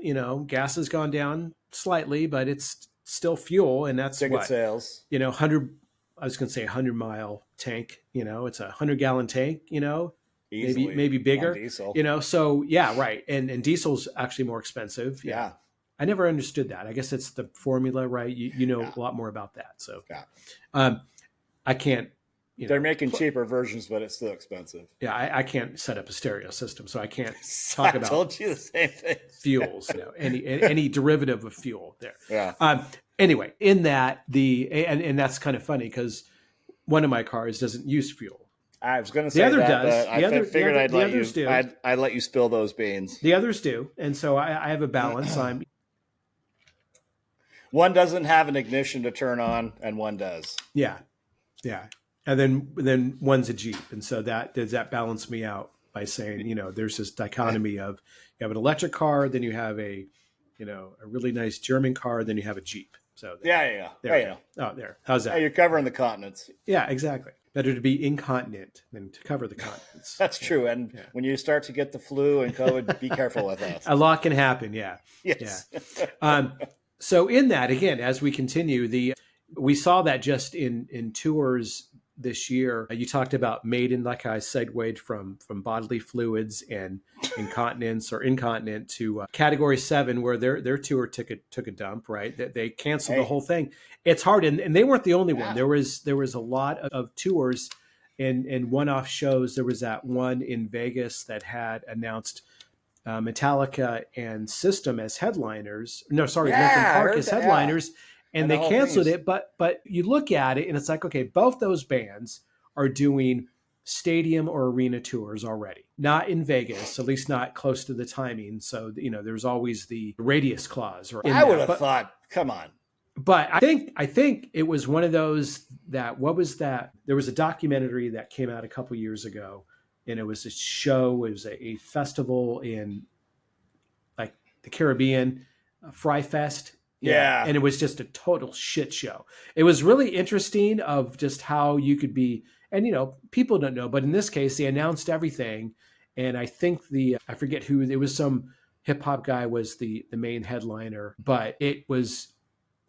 gas has gone down slightly, but it's still fuel. And that's ticket sales, 100, I was going to say 100-mile tank, it's a 100-gallon tank, easily, maybe bigger, diesel. So yeah. Right. And diesel's actually more expensive. Yeah. I never understood that. I guess it's the formula, right? You know a lot more about that. So I can't, they're making cheaper versions, but it's still expensive. Yeah. I can't set up a stereo system, so I can't talk about told you the same thing. Fuels, any derivative of fuel there. Yeah. Anyway, in that and that's kind of funny because one of my cars doesn't use fuel. I was going to say the other that, does. but I figured I'd let you spill those beans. The others do, and so I have a balance. One doesn't have an ignition to turn on, and one does. Yeah, and then one's a Jeep, and so does that balance me out by saying, there's this dichotomy of you have an electric car, then you have a really nice German car, then you have a Jeep. So there you go. Oh, there. How's that? You're covering the continents. Yeah, exactly. Better to be incontinent than to cover the continents. That's true. And when you start to get the flu and COVID, be careful with that. A lot can happen. Yeah. Yes. Yeah. So in that, again, as we continue, we saw that just in tours this year. You talked about Maiden, like I segued from bodily fluids and incontinence or incontinent to Category 7, where their tour took a dump. Right, they canceled the whole thing. It's hard, and they weren't the only one. There was a lot of tours and one-off shows. There was that one in Vegas that had announced Metallica and System as headliners. No, sorry, Linkin Park as headliners. And they canceled it, but you look at it and it's like, okay, both those bands are doing stadium or arena tours already. Not in Vegas, at least not close to the timing. So, there's always the radius clause. I would have thought, come on. But I think it was one of those that, what was that? There was a documentary that came out a couple years ago, and it was a show. It was a festival in like the Caribbean, Fry Fest. Yeah. And it was just a total shit show. It was really interesting of just how you could be, and people don't know, but in this case, they announced everything. And I think I forget who, it was some hip hop guy was the main headliner, but it was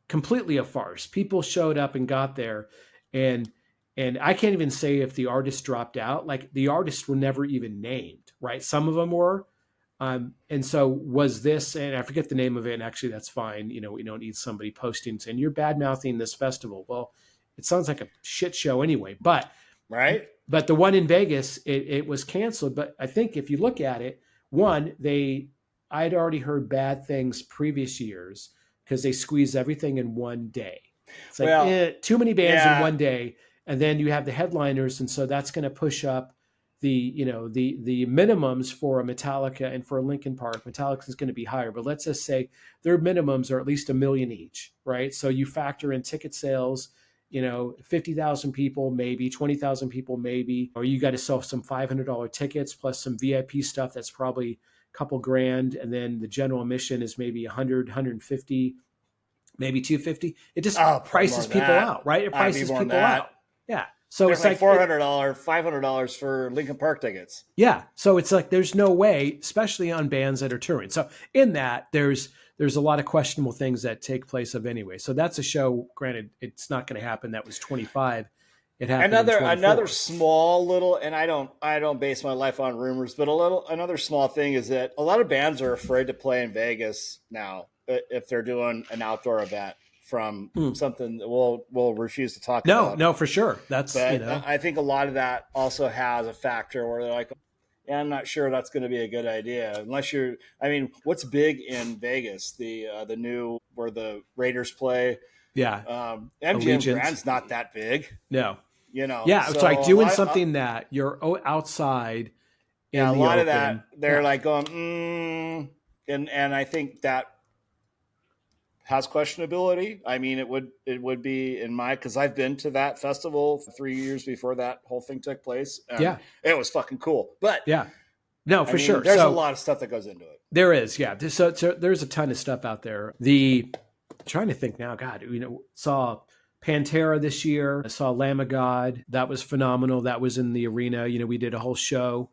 completely a farce. People showed up and got there, and I can't even say if the artists dropped out. Like, the artists were never even named, right? Some of them were. And so was this, and I forget the name of it, and actually that's fine. We don't need somebody posting saying you're bad mouthing this festival. Well, it sounds like a shit show anyway, but the one in Vegas, it was canceled. But I think if you look at it, I'd already heard bad things previous years because they squeeze everything in one day. It's like too many bands in one day. And then you have the headliners. And so that's going to push up the minimums for a Metallica and for a Linkin Park. Metallica is going to be higher, but let's just say their minimums are at least $1 million each, right? So you factor in ticket sales, 50,000 people, maybe 20,000 people, maybe, or you got to sell some $500 tickets plus some VIP stuff. That's probably a couple grand. And then the general admission is maybe 100, 150, maybe 250. It just prices people out, right? It prices people out. Yeah. So it's like $400, $500 for Linkin Park tickets. Yeah. So it's like, there's no way, especially on bands that are touring. So in that, there's a lot of questionable things that take place of anyway. So that's a show, granted, it's not going to happen. That was 25. It happened another small little, and I don't base my life on rumors, but another small thing is that a lot of bands are afraid to play in Vegas now if they're doing an outdoor event from something that we'll refuse to talk about. No, for sure. I think a lot of that also has a factor where they're like, yeah, I'm not sure that's going to be a good idea unless what's big in Vegas? The new where the Raiders play. Yeah. MGM Grand's not that big. No. Yeah. So it's like doing something that you're outside. Yeah. A lot of that they're like going, and I think that has questionability. I mean, it would be because I've been to that festival 3 years before that whole thing took place. It was fucking cool. But for sure. There's a lot of stuff that goes into it. There is, yeah. So there's a ton of stuff out there. Trying to think now, God, saw Pantera this year. I saw Lamb of God. That was phenomenal. That was in the arena. We did a whole show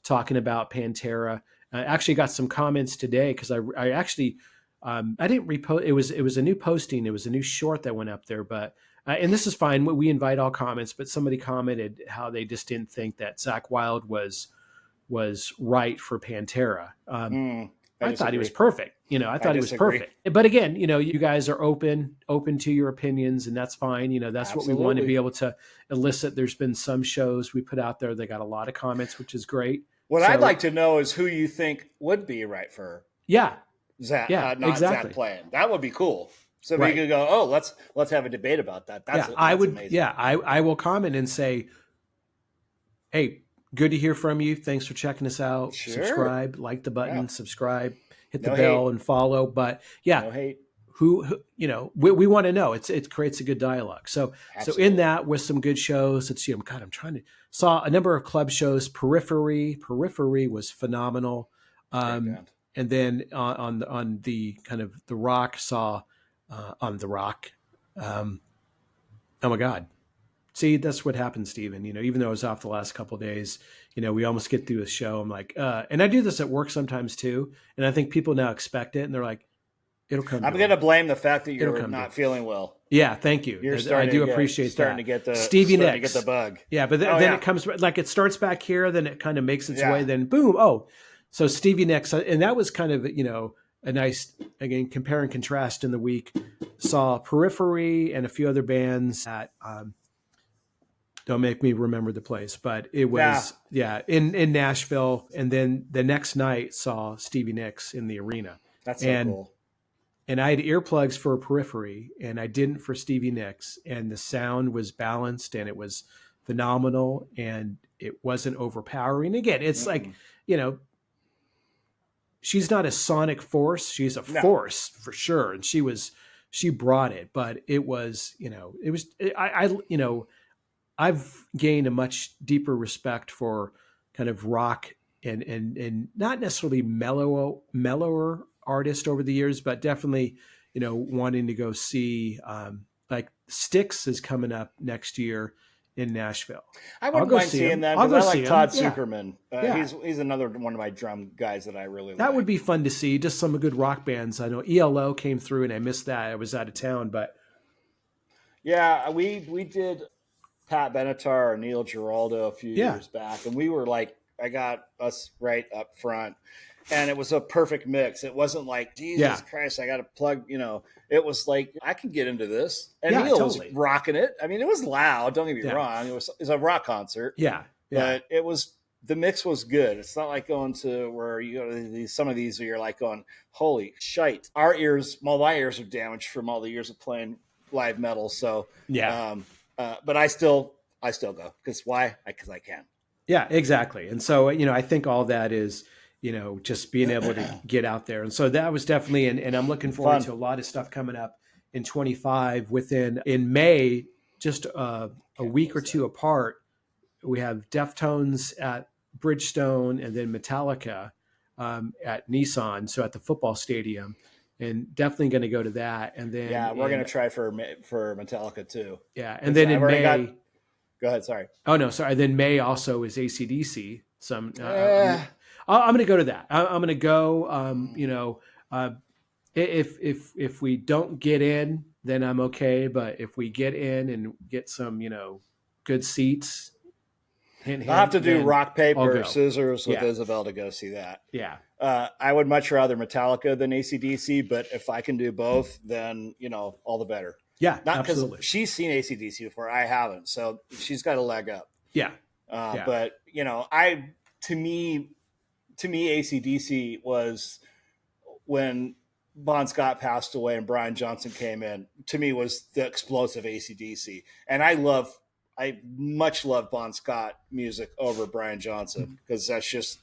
talking about Pantera. I actually got some comments today because I actually. I didn't repost. It was a new posting. It was a new short that went up there, but and this is fine. We invite all comments, but somebody commented how they just didn't think that Zakk Wylde was right for Pantera. I thought he was perfect. I thought he was perfect. But again, you guys are open to your opinions, and that's fine. That's Absolutely. What we want to be able to elicit. There's been some shows we put out there that got a lot of comments, which is great. What I'd like to know is who you think would be right for. Yeah. Zakk, not exactly. Zakk playing. That would be cool. So we could go, let's have a debate about that. That's amazing. Yeah, I will comment and say, hey, good to hear from you. Thanks for checking us out. Sure. Subscribe, like the button, subscribe, hit the bell and follow. But no hate. we want to know. It creates a good dialogue. So Absolutely. in that with some good shows, let's see. I'm trying to saw a number of club shows. Periphery was phenomenal. And then on the kind of the rock saw on the rock. Oh my God. See, that's what happens, Stephen. Even though I was off the last couple of days, we almost get through a show. I'm like, and I do this at work sometimes too. And I think people now expect it and they're like, it'll come. I'm going to blame the fact that you're not feeling well. Yeah, thank you. I do appreciate that. Starting to get the Stevie Nicks. To get the bug. Yeah, but then it comes like it starts back here, then it kind of makes its way, then boom. Oh, so Stevie Nicks, and that was kind of a nice, again, compare and contrast in the week. Saw Periphery and a few other bands that don't make me remember the place, but it was in Nashville, and then the next night saw Stevie Nicks in the arena. That's so cool. And I had earplugs for Periphery, and I didn't for Stevie Nicks, and the sound was balanced, and it was phenomenal, and it wasn't overpowering. Again, it's like she's not a sonic force; she's a force for sure, and she brought it. But it was, I've gained a much deeper respect for kind of rock and not necessarily mellower artist over the years, but definitely, wanting to go see like Styx is coming up next year in Nashville. I wouldn't mind seeing them because I like Todd Zuckerman. He's another one of my drum guys that I really like. That would be fun to see. Just some good rock bands. I know ELO came through and I missed that. I was out of town, but yeah, we did Pat Benatar or Neil Giraldo a few years back, and we were like, I got us right up front, and it was a perfect mix. It wasn't like, Jesus Christ, I got to plug, it was like, I can get into this. And Neil was rocking it. I mean, it was loud. Don't get me wrong. It was a rock concert. Yeah. But the mix was good. It's not like going to where you go to some of these where you're like going, holy shite. My ears are damaged from all the years of playing live metal. So, but I still go. Because why? Because I can. Yeah, exactly. And so, I think all that is, just being able to get out there. And so that was definitely, and I'm looking forward to a lot of stuff coming up in 25 in May, just a week or two apart. We have Deftones at Bridgestone and then Metallica at Nissan. So at the football stadium, and definitely going to go to that. And then, we're going to try for Metallica too. Yeah. And then in May, go ahead. Sorry. Oh no, sorry. Then May also is AC/DC. I'm going to go to that. I'm going to go. If we don't get in, then I'm okay. But if we get in and get some, good seats, I'll have to do rock paper scissors with Isabel to go see that. Yeah. I would much rather Metallica than AC/DC, but if I can do both, then all the better. Yeah, not because she's seen AC/DC before. I haven't, so she's got a leg up. Yeah. But to me, AC/DC was when Bon Scott passed away and Brian Johnson came in. To me, was the explosive AC/DC, and I much love Bon Scott music over Brian Johnson because that's just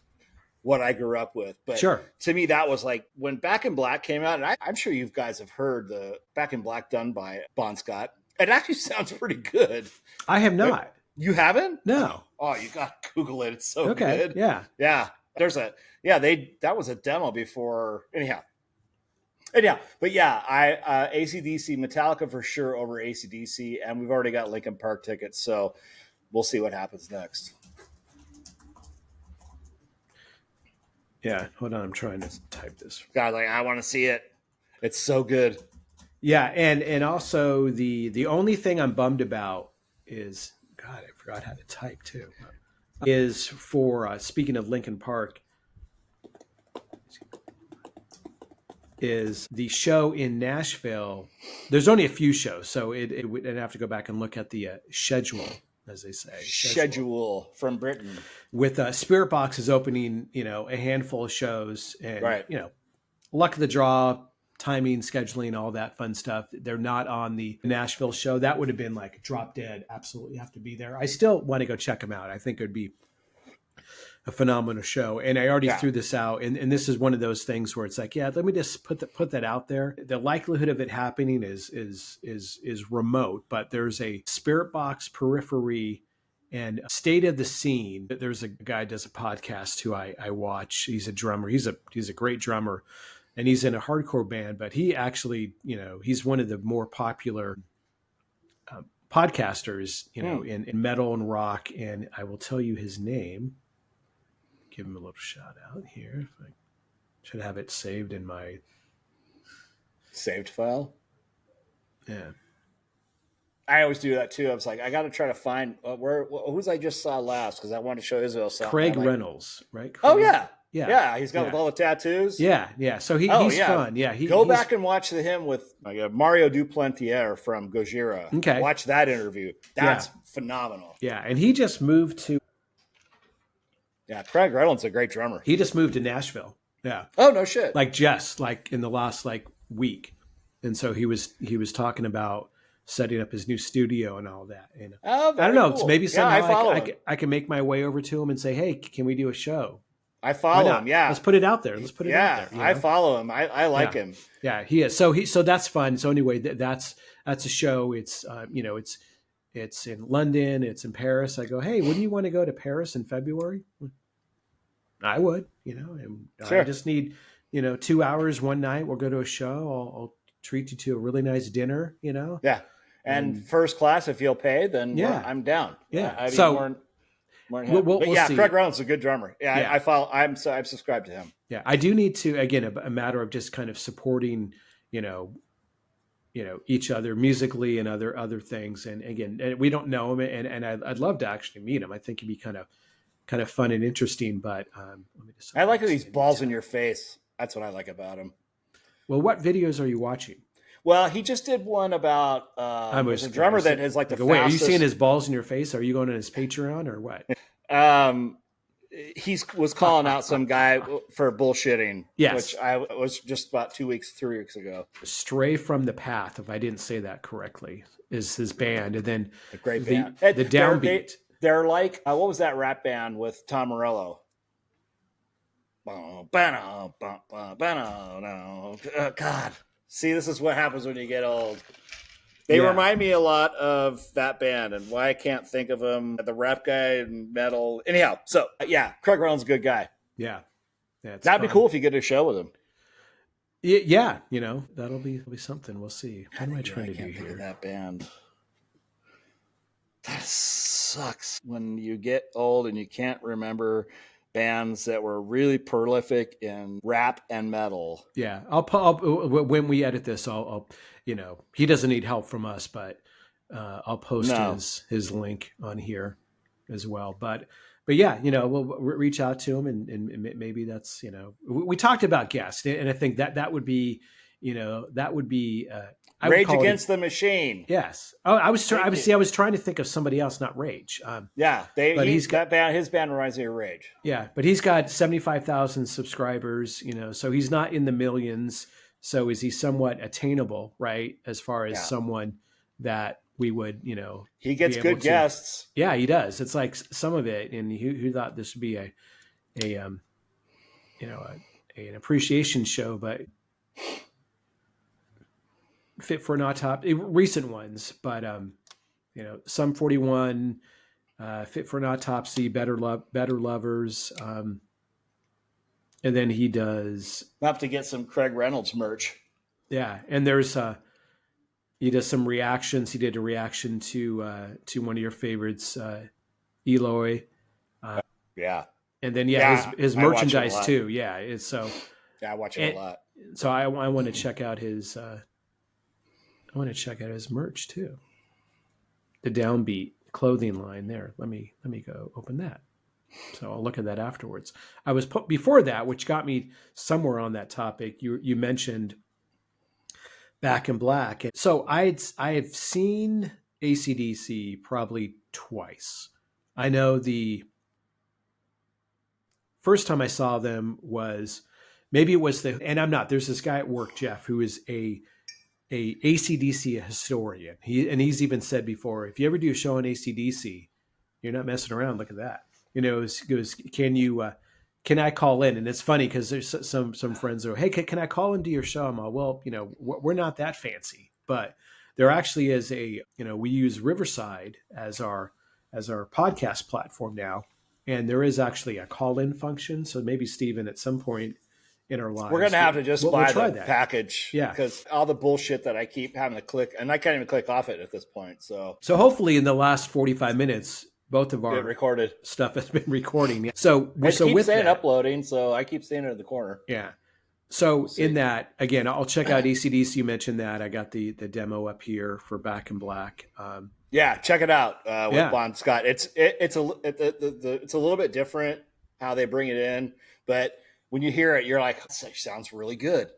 what I grew up with. But to me, that was like when Back in Black came out, and I'm sure you guys have heard the Back in Black done by Bon Scott. It actually sounds pretty good. I have not. You haven't? No. Oh, you got to Google it. It's so good. Yeah. Yeah. That was a demo before. Anyhow, but AC/DC, Metallica for sure over AC/DC, and we've already got Linkin Park tickets, so we'll see what happens next. Yeah, hold on, I'm trying to type this. God, I want to see it. It's so good. Yeah, and also the only thing I'm bummed about is, God, I forgot how to type too. Is for speaking of Linkin Park, is the show in Nashville. There's only a few shows, so I'd have to go back and look at the schedule, as they say. Schedule from Britain. With Spirit Box is opening, a handful of shows, and luck of the draw, timing, scheduling, all that fun stuff. They're not on the Nashville show. That would have been like drop dead. Absolutely have to be there. I still want to go check them out. I think it would be a phenomenal show. And I already Yeah. threw this out, and this is one of those things where it's like, yeah, let me just put that out there. The likelihood of it happening is remote, but there's a Spirit Box Periphery and State of the Scene. There's a guy who does a podcast who I watch. He's a drummer. He's a great drummer, and he's in a hardcore band, but he actually, he's one of the more popular podcasters, in metal and rock. And I will tell you his name. Give him a little shout out here. If I should have it saved in my saved file. Yeah. I always do that too. I was like, I got to try to find who's I just saw last because I wanted to show Israel something. Craig Reynolds, right? Oh yeah. Yeah. He's got with all the tattoos. Yeah. So he's fun. Yeah. Go back and watch him with Mario Duplantier from Gojira. Okay. Watch that interview. That's phenomenal. Yeah. And he just moved to. Yeah. Craig Reynolds is a great drummer. He just moved to Nashville. Yeah. Oh, no shit. Like in the last week. And so he was talking about setting up his new studio and all that. And I don't know. Cool. Maybe somehow I can make my way over to him and say, hey, can we do a show? I follow him. Yeah. Let's put it out there. Out there. I follow him. I like him. Yeah, he is. So that's fun. So anyway, that's a show. It's, it's in London. It's in Paris. I go, hey, wouldn't you want to go to Paris in February? I would, and sure. I just need, 2 hours one night. We'll go to a show. I'll treat you to a really nice dinner, Yeah. And first class, if you'll pay, then I'm down. Yeah. I'd so we'll see. Craig Reynolds is a good drummer. Yeah. I follow. I'm subscribed to him. Yeah. I do need to, again, a matter of just kind of supporting, each other musically and other things. And again, we don't know him, and I'd love to actually meet him. I think he'd be kind of fun and interesting. But let me just. I like that he's balls in your face. That's what I like about him. Well, what videos are you watching? Well, he just did one about there's a drummer that is like the fastest. Wait, are you seeing his balls in your face? Are you going to his Patreon or what? He was calling out some guy for bullshitting. Yes. Which I was just about 3 weeks ago. Stray from the Path, if I didn't say that correctly, is his band. And then a great band. The Downbeat. They're like, what was that rap band with Tom Morello? God. See, this is what happens when you get old. They remind me a lot of that band, and why I can't think of them. The rap guy and metal. Anyhow, so Craig Reynolds is a good guy. Yeah, that'd be cool if you get a show with him. Yeah, that'll be something. We'll see. What am I trying to do here? That band. That sucks when you get old and you can't remember bands that were really prolific in rap and metal. Yeah, I'll when we edit this, I'll he doesn't need help from us, but I'll post his link on here as well. But yeah, we'll reach out to him and maybe that's we talked about guests, and I think that would be Rage Against the Machine. Yes. Oh, I was trying to think of somebody else, not Rage. That band. His band reminds me of Rage. Yeah, but he's got 75,000 subscribers. So he's not in the millions. So is he somewhat attainable, right? As far as someone that we would, he gets good guests. Yeah, he does. It's like some of it, and who thought this would be an appreciation show, but. Fit for an Autopsy, recent ones, but Sum 41, Fit for an Autopsy, Better Lovers, and then he does. We'll have to get some Craig Reynolds merch. Yeah, and there's he does some reactions. He did a reaction to one of your favorites, Eloy. And then his merchandise too. Yeah, it's so. Yeah, I watch it a lot. So I want to check out his. I want to check out his merch too. The Downbeat clothing line there. Let me go open that. So I'll look at that afterwards. I was before that, which got me somewhere on that topic. You mentioned Back in Black. So I have seen AC/DC probably twice. I know the first time I saw them was and I'm not. There's this guy at work, Jeff, who is a AC/DC historian. He's even said before, if you ever do a show on AC/DC, you're not messing around. Look at that. goes, can I call in? And it's funny because there's some friends that are, hey, can I call into your show? I'm all, well, we're not that fancy, but there actually is we use Riverside as our podcast platform now, and there is actually a call in function. So maybe Stephen, at some point in our lives, we're gonna have to just we'll buy try the that package, Yeah, because all the bullshit that I keep having to click, and I can't even click off it at this point. So hopefully in the last 45 minutes, both of get our recorded. stuff has been recording. So It keeps with saying that, uploading, so I keep seeing it in the corner. yeah. So We'll see. in that, again, I'll check out ECDC. You mentioned that. I got the demo up here for Back in Black. Yeah, check it out with Yeah. Bon Scott. It's a little bit different how they bring it in, but when you hear it, you're like, that sounds really good.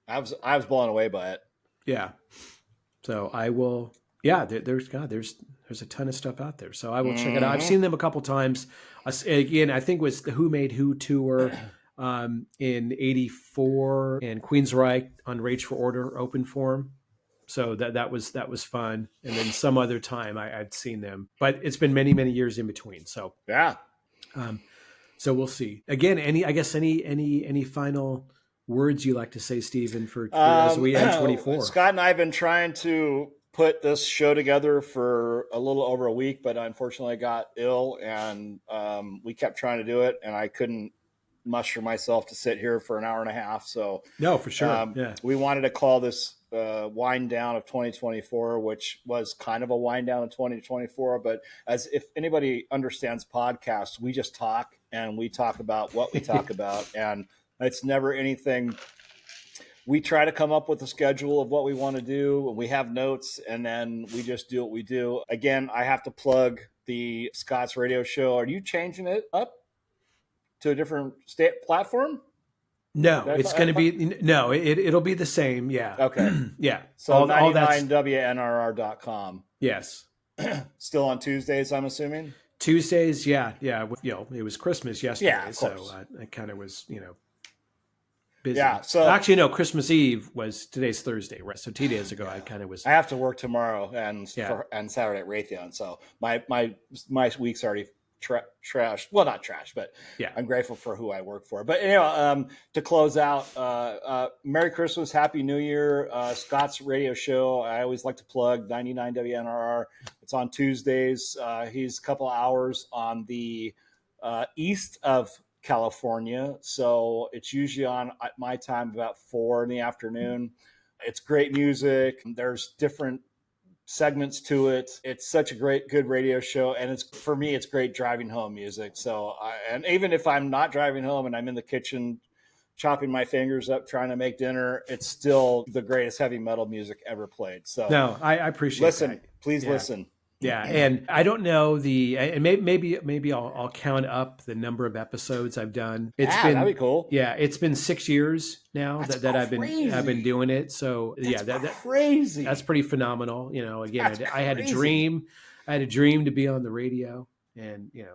I was blown away by it. Yeah. So I will. Yeah, there's a ton of stuff out there. So I will check it out. I've seen them a couple times. Again, I think it was the Who Made Who tour in '84 and Queensryche on Rage for Order open forum. So that was fun. And then some other time I'd seen them, but it's been many years in between. So Yeah. So we'll see. Again, any final words you like to say, Stephen, for as we end 24? Scott and I have been trying to put this show together for a little over a week, but unfortunately I got ill, and we kept trying to do it, and I couldn't muster myself to sit here for an hour and a half. So no, for sure. We wanted to call this wind down of 2024, which was kind of a wind down of 2024. But as if anybody understands podcasts, we just talk, and we talk about what we talk about, and it's never anything. We try to come up with a schedule of what we want to do. We have notes, and then we just do what we do. Again, I have to plug the Scott's radio show. Are you changing it up to a different platform? No, it's going to be it'll be the same. Yeah. Okay. Yeah. So 99WNRR.com. Yes. Still on Tuesdays, I'm assuming. Tuesdays, yeah. It was Christmas yesterday, yeah, so I kind of was, busy. Yeah. So actually, no, Christmas Eve was today's Thursday, right? So 2 days ago, I kind of was. I have to work tomorrow and Saturday at Raytheon, so my week's already trash. Well, not trash, but yeah, I'm grateful for who I work for. But anyway, to close out, Merry Christmas, Happy New Year. Scott's radio show, I always like to plug 99 WNRR. It's on Tuesdays. He's a couple of hours on the east of California, so it's usually on at my time about 4 in the afternoon. It's great music. There's different segments to it. It's such a good radio show, and for me it's great driving home music. So and even if I'm not driving home and I'm in the kitchen chopping my fingers up trying to make dinner, it's still the greatest heavy metal music ever played. So no, I appreciate that. Please listen. Yeah, and I don't know and maybe I'll count up the number of episodes I've done. That'd be cool. Yeah, it's been 6 years now that I've been doing it. So that's crazy. That's pretty phenomenal. Again, I had a dream. I had a dream to be on the radio, and yeah.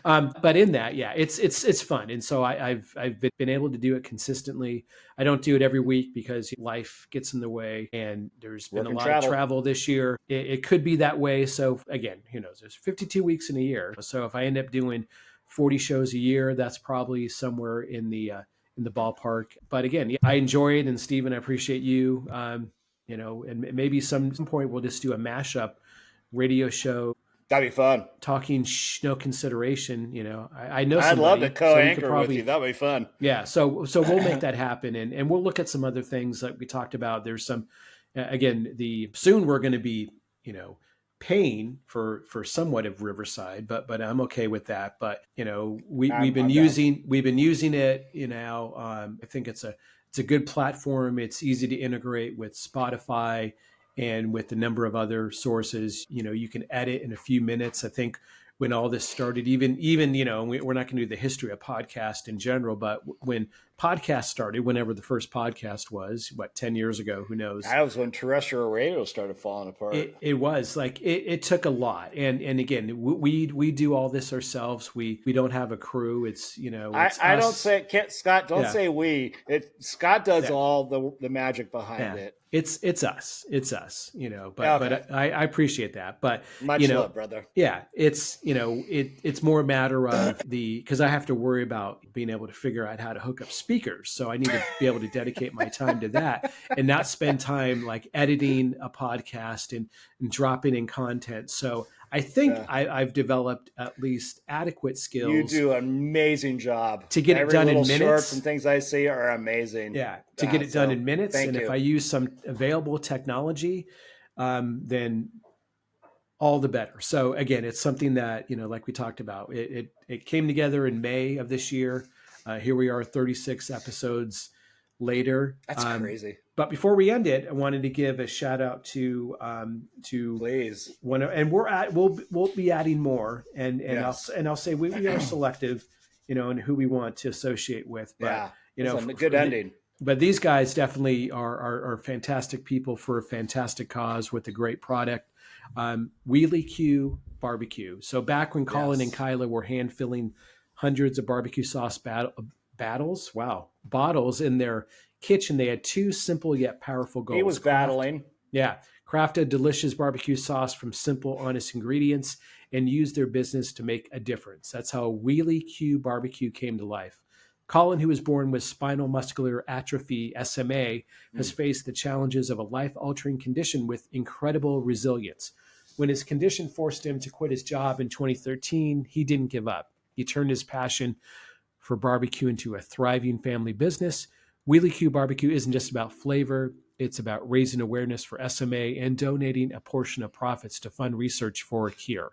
But in that, it's fun, and so I've been able to do it consistently. I don't do it every week because life gets in the way, and there's been a lot of travel this year. It could be that way. So again, who knows? There's 52 weeks in a year. So if I end up doing 40 shows a year, that's probably somewhere in the ballpark. But again, I enjoy it, and Stephen, I appreciate you. And maybe some point we'll just do a mashup radio show. That'd be fun. Talking no consideration. I know somebody. I'd love to co-anchor with you. That'd be fun. Yeah. So we'll make that happen, and we'll look at some other things that we talked about. There's some, again, soon we're going to be, paying for somewhat of Riverside, but I'm okay with that. But we've been using it. I think it's a good platform. It's easy to integrate with Spotify. And with the number of other sources, you can edit in a few minutes. I think when all this started, even we're not going to do the history of podcast in general, but when podcast started, whenever the first podcast was, 10 years ago, who knows? That was when terrestrial radio started falling apart. It was like, it took a lot. And again, we do all this ourselves. We don't have a crew. It's, it's I us. don't say, Scott, don't say we. Scott does all the magic behind it. It's us, but I appreciate that. But much love, brother. Yeah, it's it's more a matter of because I have to worry about being able to figure out how to hook up speakers. So I need to be able to dedicate my time to that and not spend time like editing a podcast and dropping in content. So I think I've developed at least adequate skills. You do an amazing job to get it done in minutes. Shorts and things I see are amazing. Yeah, to get it done in minutes. And you. If I use some available technology, then all the better. So again, it's something that, like we talked about, it came together in May of this year. Here we are 36 episodes later. That's crazy. But before we end it, I wanted to give a shout out to please and we'll be adding more and yes. I'll say we are selective, in who we want to associate with. But it's a good ending. But these guys definitely are fantastic people for a fantastic cause with a great product. Wheelie Q Barbecue. So back when Colin and Kyla were hand filling hundreds of barbecue sauce bottles in their kitchen, they had two simple yet powerful goals. He was battling. Craft a delicious barbecue sauce from simple, honest ingredients and use their business to make a difference. That's how Wheelie Q Barbecue came to life. Colin, who was born with spinal muscular atrophy, SMA, has faced the challenges of a life-altering condition with incredible resilience. When his condition forced him to quit his job in 2013, he didn't give up. He turned his passion for barbecue into a thriving family business. Wheelie Q Barbecue isn't just about flavor. It's about raising awareness for SMA and donating a portion of profits to fund research for a cure.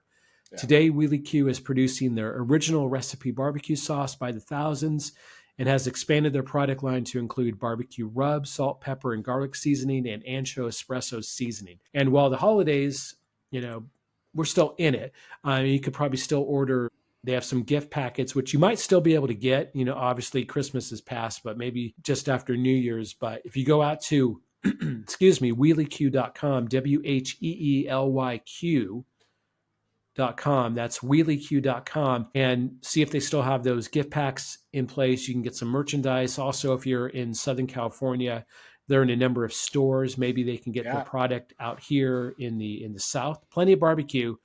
Yeah. Today, Wheelie Q is producing their original recipe barbecue sauce by the thousands and has expanded their product line to include barbecue rub, salt, pepper, and garlic seasoning, and ancho espresso seasoning. And while the holidays, we're still in it, you could probably still order. They have some gift packets, which you might still be able to get. Obviously Christmas is past, but maybe just after New Year's. But if you go out to, wheelieq.com, WHEELYQ.com, that's wheelieq.com, and see if they still have those gift packs in place. You can get some merchandise. Also, if you're in Southern California, they're in a number of stores. Maybe they can get their product out here in the South. Plenty of barbecue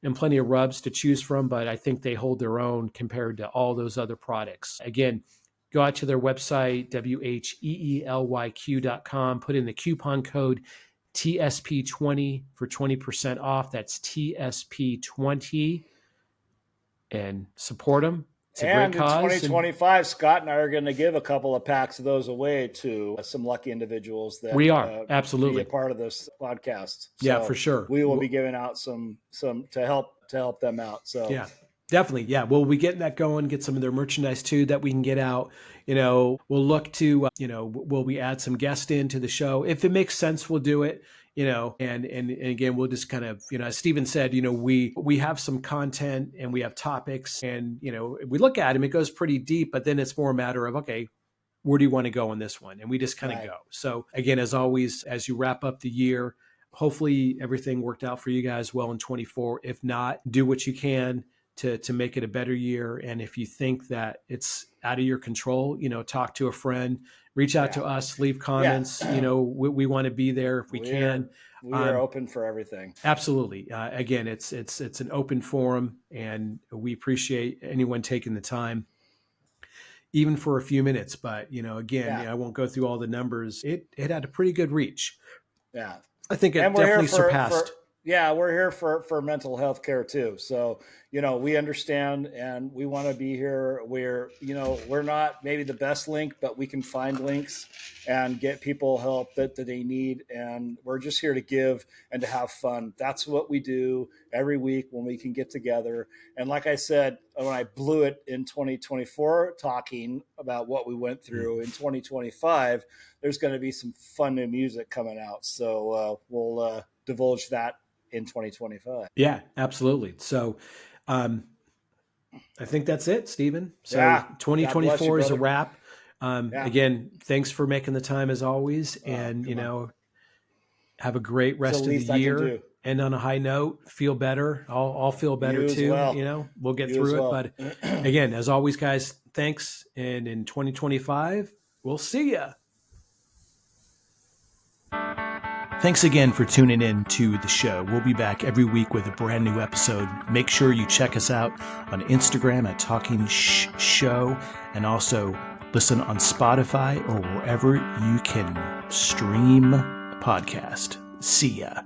and plenty of rubs to choose from, but I think they hold their own compared to all those other products. Again, go out to their website, WHEELYQ.com, put in the coupon code TSP20 for 20% off. That's TSP20, and support them. It's a great cause. In 2025, Scott and I are going to give a couple of packs of those away to some lucky individuals that we are absolutely be a part of this podcast. So for sure. We will be giving out some to help them out. So yeah. Definitely. Yeah. We'll be getting that going, get some of their merchandise too that we can get out. We'll look to, will we add some guests into the show? If it makes sense, we'll do it, and again, we'll just kind of, as Stephen said, we have some content and we have topics and, we look at them, it goes pretty deep, but then it's more a matter of, okay, where do you want to go on this one? And we just kind of go. So again, as always, as you wrap up the year, hopefully everything worked out for you guys well in 24. If not, do what you can to make it a better year. And if you think that it's out of your control, talk to a friend, reach out to us, leave comments. We want to be there if we can. We are open for everything. Absolutely. Again, it's an open forum, and we appreciate anyone taking the time, even for a few minutes. But, again, I won't go through all the numbers. It had a pretty good reach. Yeah. I think it definitely surpassed. We're here for mental health care too. So, we understand and we want to be here. We're not maybe the best link, but we can find links and get people help that they need. And we're just here to give and to have fun. That's what we do every week when we can get together. And like I said, when I blew it in 2024, talking about what we went through in 2025, there's going to be some fun new music coming out. So we'll divulge that in 2025. Yeah, absolutely. So I think that's it, Stephen. So 2024 is a wrap. Again, thanks for making the time as always. And, have a great rest of the year. And on a high note, feel better. I'll feel better too. Well. We'll get through it. But again, as always, guys, thanks. And in 2025, we'll see ya. Thanks again for tuning in to the show. We'll be back every week with a brand new episode. Make sure you check us out on Instagram at Talking Show, and also listen on Spotify or wherever you can stream a podcast. See ya.